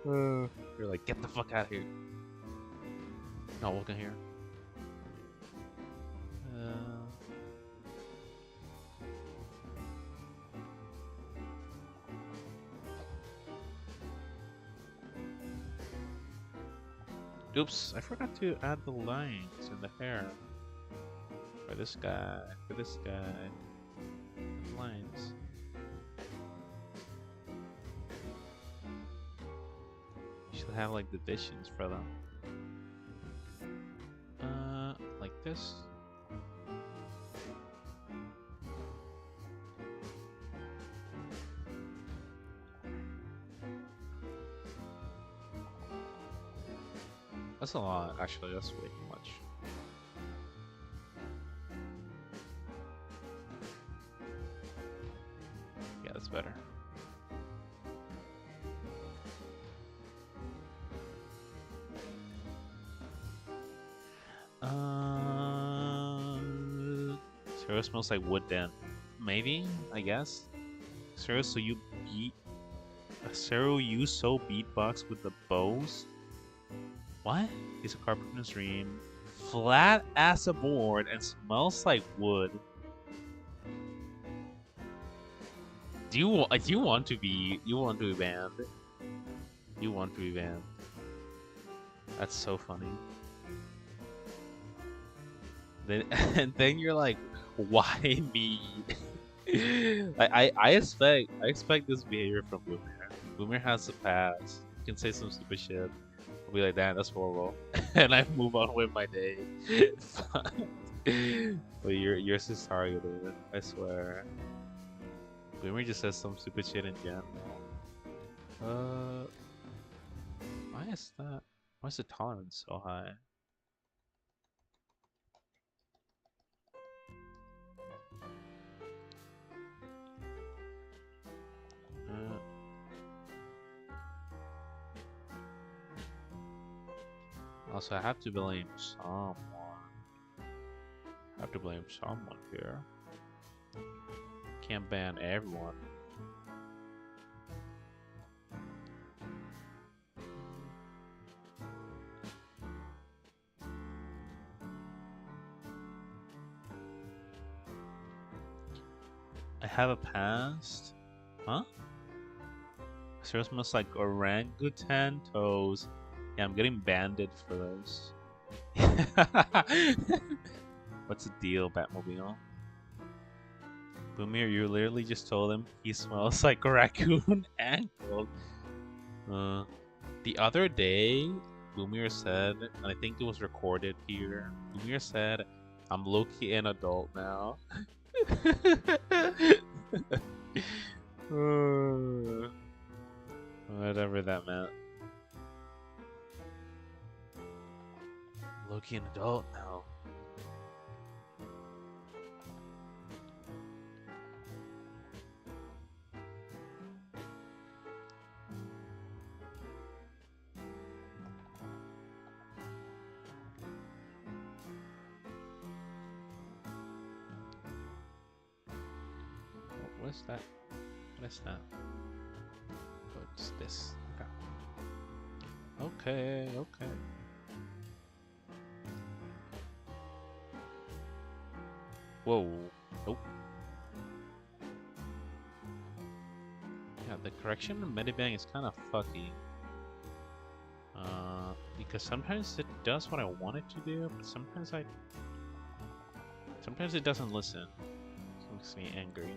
They're like, "Get the fuck out of here!" Not walking here. Oops, I forgot to add the lines in the hair. For this guy, lines. You should have like divisions for them. Like this. That's a lot, actually. That's way too much. Yeah, that's better. Cereal smells like wood then. Maybe, I guess. Cereal, so you beat... Cereal, you sew beatbox with the bows? What? It's a carpenter's dream. Flat as a board and smells like wood. Do you want to be banned? You want to be banned. That's so funny. Then and then you're like, why me? I expect this behavior from Boomer. Boomer has to pass. You can say some stupid shit. I'll be like, damn, that's horrible, and I move on with my day. But yours is targeted. I swear. Boomer just says some stupid shit in general. Why is that? Why is the tolerance so high? Also, I have to blame someone. I have to blame someone here. Can't ban everyone. I have a past? Huh? Cereal smells like orangutan toes. Yeah, I'm getting banded for those. What's the deal, Batmobile? Boomer, you literally just told him he smells like a raccoon ankle. The other day, Boomer said, and I think it was recorded here, Boomer said, I'm low-key an adult now. Whatever that meant. Low-key an adult now. What's that? What is that? What's this? Okay, okay. Whoa. Nope. Yeah, the correction in Medibang is kind of fucky. Because sometimes it does what I want it to do, but sometimes it doesn't listen. It makes me angry.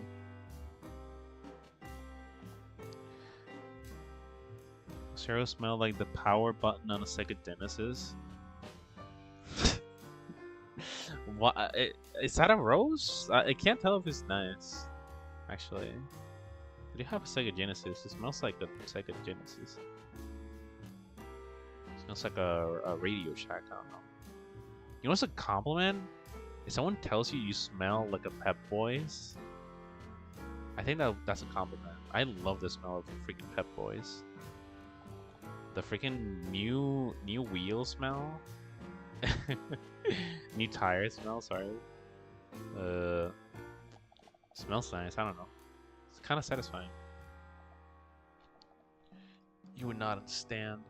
Zero smell like the power button on a Sega Genesis. What? Is that a rose? I can't tell if it's nice. Actually, do you have a Sega Genesis? It smells like a Sega Genesis. It smells like a Radio Shack. I don't know. You know what's a compliment? If someone tells you you smell like a Pep Boys, I think that's a compliment. I love the smell of freaking Pep Boys. The freaking new wheel smell. New tire smell, sorry. Smells nice, I don't know. It's kind of satisfying. You would not understand.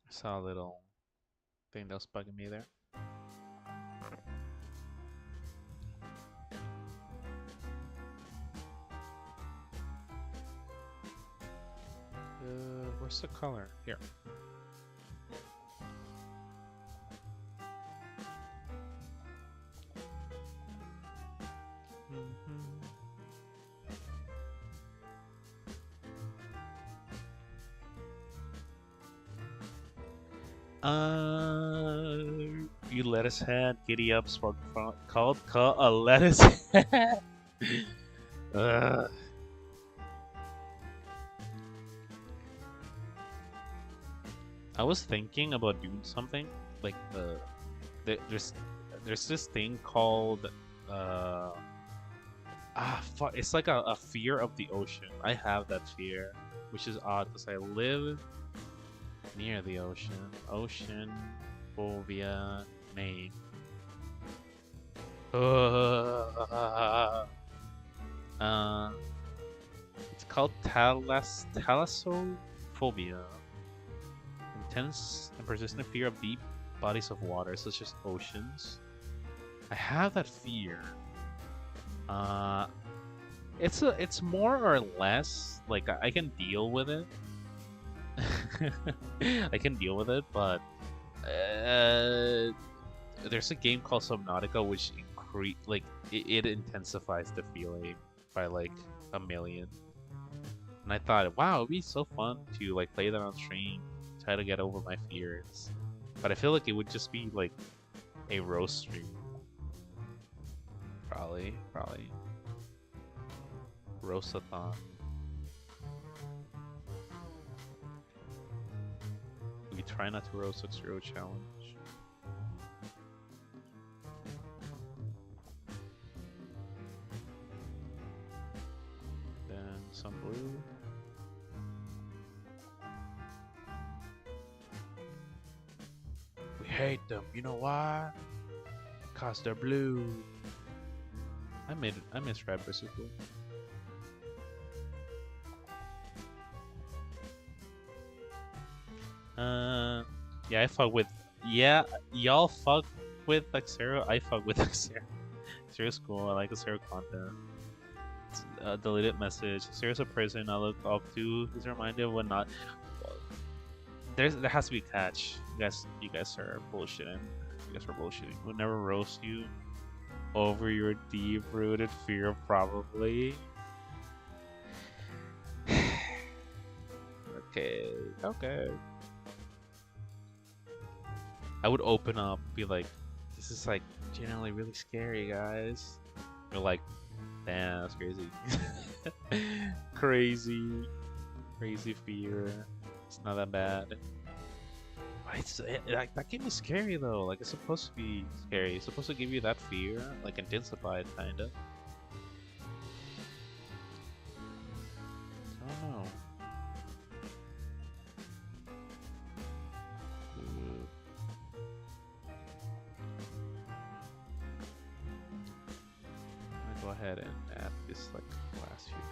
I saw a little thing that was bugging me there. Where's the color? Here. You lettuce head, giddy up, spark called a lettuce head. I was thinking about doing something like there's this thing called fuck. It's like a fear of the ocean. I have that fear, which is odd because I live near the ocean. Ocean phobia name. Uh, it's called thalassophobia. Intense and persistent fear of deep bodies of water, such as oceans. I have that fear. Uh, it's more or less like I can deal with it. I can deal with it, but there's a game called Subnautica which it intensifies the feeling by like a million. And I thought, wow, it'd be so fun to like play that on stream, try to get over my fears. But I feel like it would just be like a roast stream. Probably. Roastathon. We try not to roast Sub-Zero challenge. Then some blue. We hate them. You know why? Cause they're blue. I miss Red vs. Blue. Yeah, I fuck with. Yeah, y'all fuck with Xero. I fuck with Xero. Xero's cool. I like Xero content. Deleted message. Xero's a person I look up to. He's reminded of whatnot. There has to be a catch. You guys are bullshitting. You guys are bullshitting. We'll never roast you over your deep-rooted fear, probably. Okay. I would open up, be like, this is like genuinely really scary, guys. You're like, damn, that's crazy. Crazy fear. It's not that bad. That game is scary though. Like it's supposed to be scary. It's supposed to give you that fear, like intensify it, kinda. I don't know. I'm gonna go ahead and add this like last few things.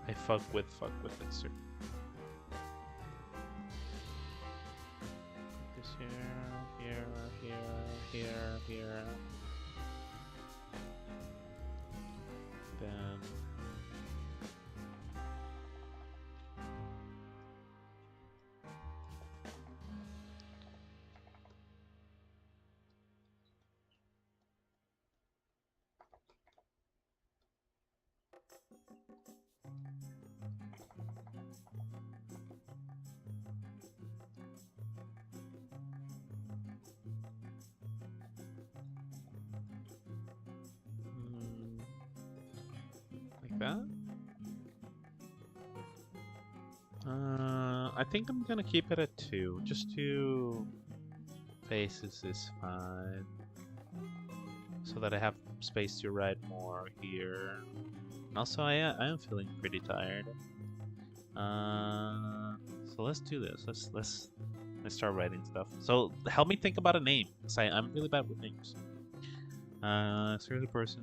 I fuck with Mixer. This here. Then like that. I think I'm gonna keep it at 2. Just 2 faces is fine. So that I have space to write more here. And also, I am feeling pretty tired. So let's do this. Let's start writing stuff. So help me think about a name. Cause I'm really bad with names. Serious person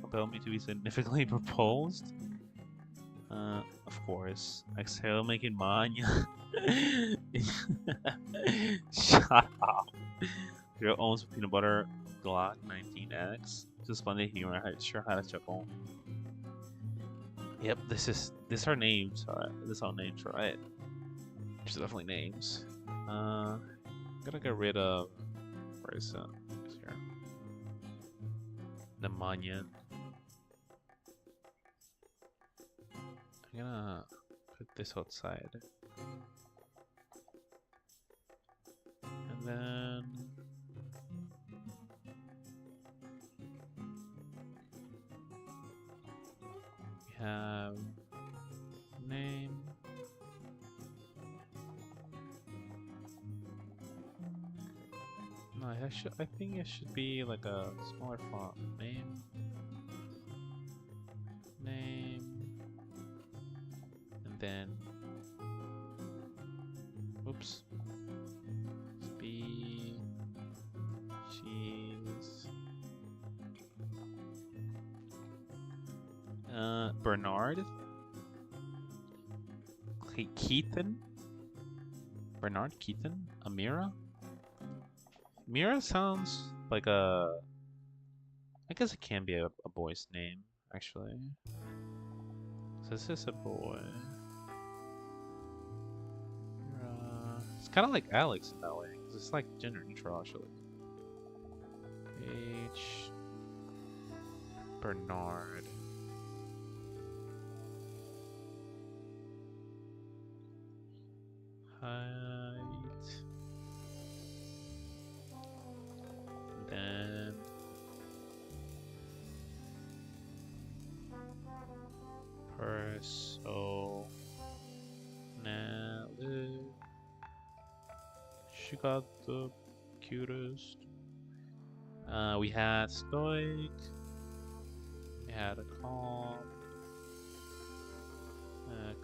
compelled me to be significantly proposed. Of course. Exhale making mania. Shut up. Your owns peanut butter Glock 19X. Just splendid humor. I sure had a chuckle. Yep, these are names. Alright, this are names, right? These are definitely names. I'm gonna get rid of. Where is it? It's here. The Manyan. I'm gonna put this outside. have name. No, I think it should be like a smaller font. Name, and then, oops, species, Bernard, Keaton, Bernard Keaton, Amira. Mira sounds like a. I guess it can be a boy's name, actually. So this is a boy. It's kind of like Alex in that way. 'Cause it's like gender neutral, actually. H. Bernard. Height. Then. Personality. She got the cutest. We had stoic. We had a calm.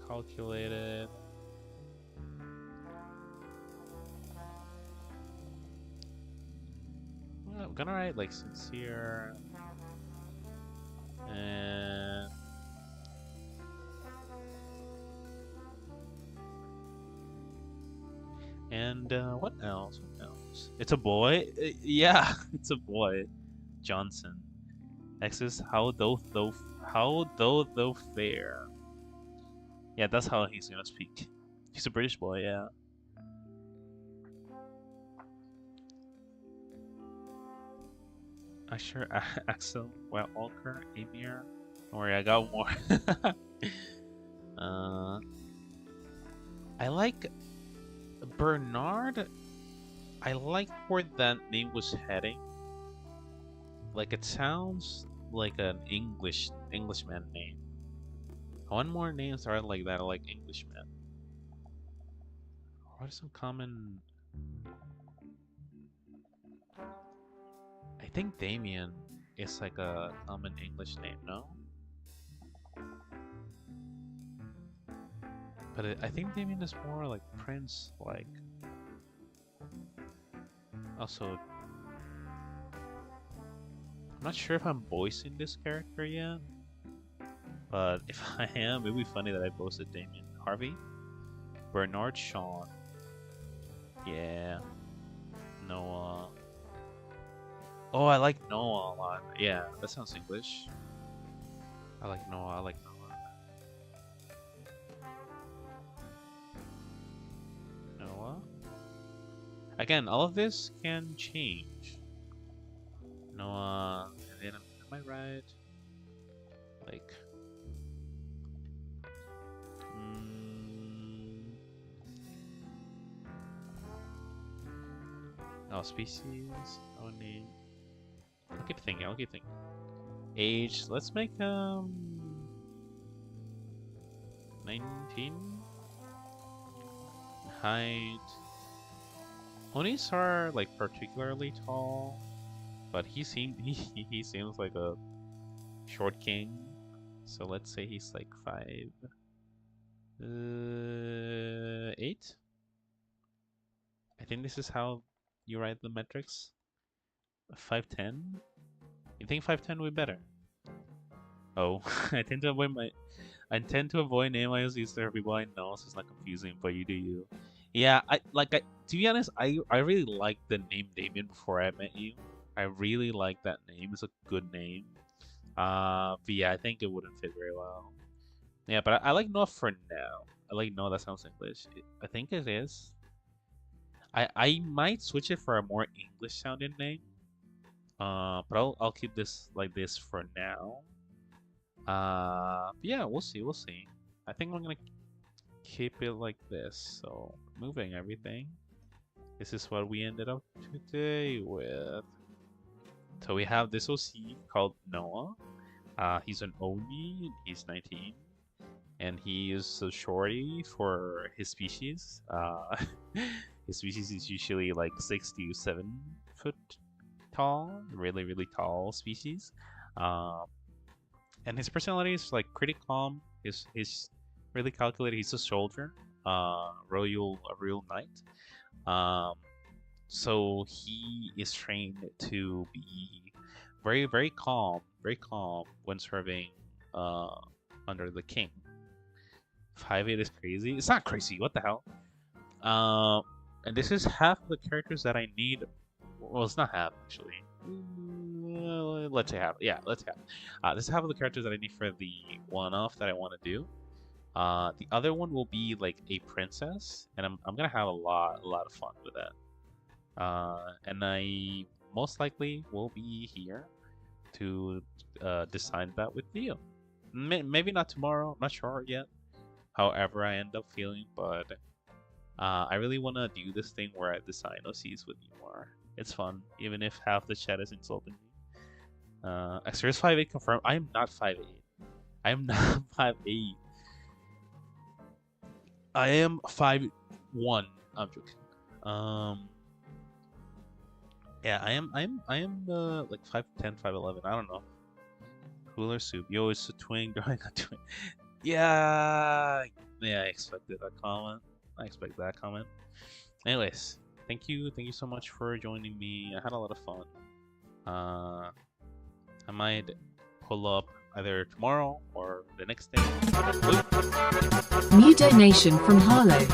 Calculated. Well, I'm gonna write like sincere. And what else? What else? It's a boy. Yeah, it's a boy. Johnson. X is how though fair. Yeah, that's how he's gonna speak. He's a British boy. Yeah. Usher, Axel, Walker, Amir. Don't worry, I got more. I like Bernard. I like where that name was heading. Like it sounds like an Englishman name. I want more names that are like that, like Englishmen. What are some common? I think Damien is like a common English name, no? But I think Damien is more like Prince, like. Also, I'm not sure if I'm voicing this character yet, but if I am, it'd be funny that I posted Damien. Harvey? Bernard Shawn. Yeah. Noah. Oh, I like Noah a lot. Yeah, that sounds English. I like Noah. I like Noah. Noah. Again, all of this can change. Noah. And then, am I right? Like. Oh, species. Oh, name. I'll keep thinking. I'll keep thinking. Age. Let's make 19. Height. Onis are like particularly tall, but he seems like a short king. So let's say he's like 5. 8. I think this is how you write the metrics. 5'10". You think 5'10" would be better? Oh, I tend to avoid name I use for people I know, so it's not confusing. But you do you. Yeah, to be honest, I really liked the name Damien before I met you. I really like that name. It's a good name. But yeah, I think it wouldn't fit very well. Yeah, but I like Noah for now. I like Noah. That sounds English. I think it is. I might switch it for a more English sounding name. But I'll keep this like this for now. Yeah, we'll see. We'll see. I think I'm gonna keep it like this. So moving everything. This is what we ended up today with. So we have this OC called Noah. He's an Oni. He's 19, and he is a shorty for his species. His species is usually like 6 to 7 foot tall, really, really tall species. Um, and his personality is like pretty calm. He's really calculated. He's a soldier, a real knight. Um, so he is trained to be very calm when serving uh under the king. 5'8" is crazy. It's not crazy. What the hell? And this is half of the characters that I need. Well, it's not half actually. Let's say half. Yeah, let's say half. This is half of the characters that I need for the one-off that I want to do. The other one will be like a princess, and I'm gonna have a lot of fun with that. And I most likely will be here to decide that with you. Maybe not tomorrow. Not sure yet. However, I end up feeling, but I really want to do this thing where I design OCs with you more. It's fun, even if half the chat is insulting me. Xer is 5'8" confirmed. I am not 5'8". I am not 5'8". I am 5'1". I'm joking. Yeah, I am like 5'10", 5'11". I don't know. Cooler soup. Yo, it's a twin growing a twin. Yeah, I expected that comment. I expect that comment. Anyways, thank you so much for joining me. I had a lot of fun. I might pull up either tomorrow or the next day. New donation from Harlow.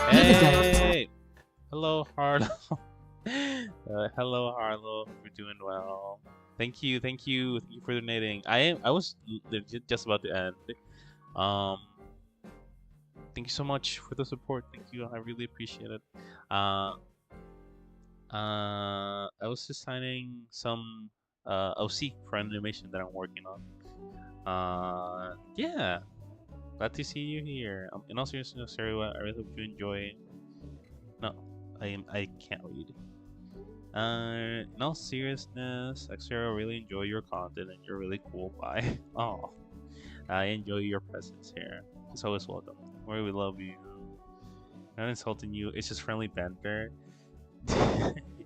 Hey! Hello, Harlow. Hello, Harlow. You're doing well. Thank you for donating. I was legit just about to end. Thank you so much for the support. Thank you. I really appreciate it. I was designing some OC for animation that I'm working on. Yeah. Glad to see you here. In all seriousness, Sarah, I really hope you enjoy. No, I can't read. In all seriousness, Xero, really enjoy your content and you're really cool. Bye. Oh, I enjoy your presence here. It's always welcome. We love you. Not insulting you. It's just friendly banter.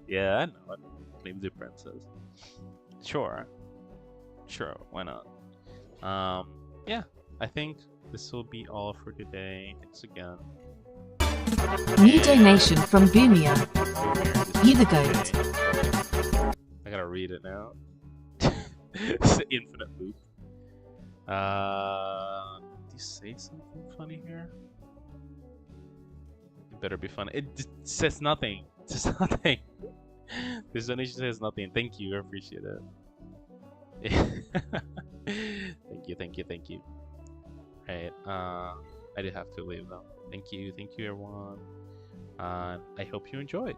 Yeah, I know. Maybe the princess. Sure. Why not? Yeah. I think this will be all for today. Thanks again. New donation from Boomia. You the goat. I gotta read it now. It's an infinite loop. Did you say something funny here? It better be funny. It says nothing. It says nothing. This donation says nothing. Thank you. I appreciate it. Thank you. Right. I did have to leave though. Thank you, everyone. I hope you enjoyed.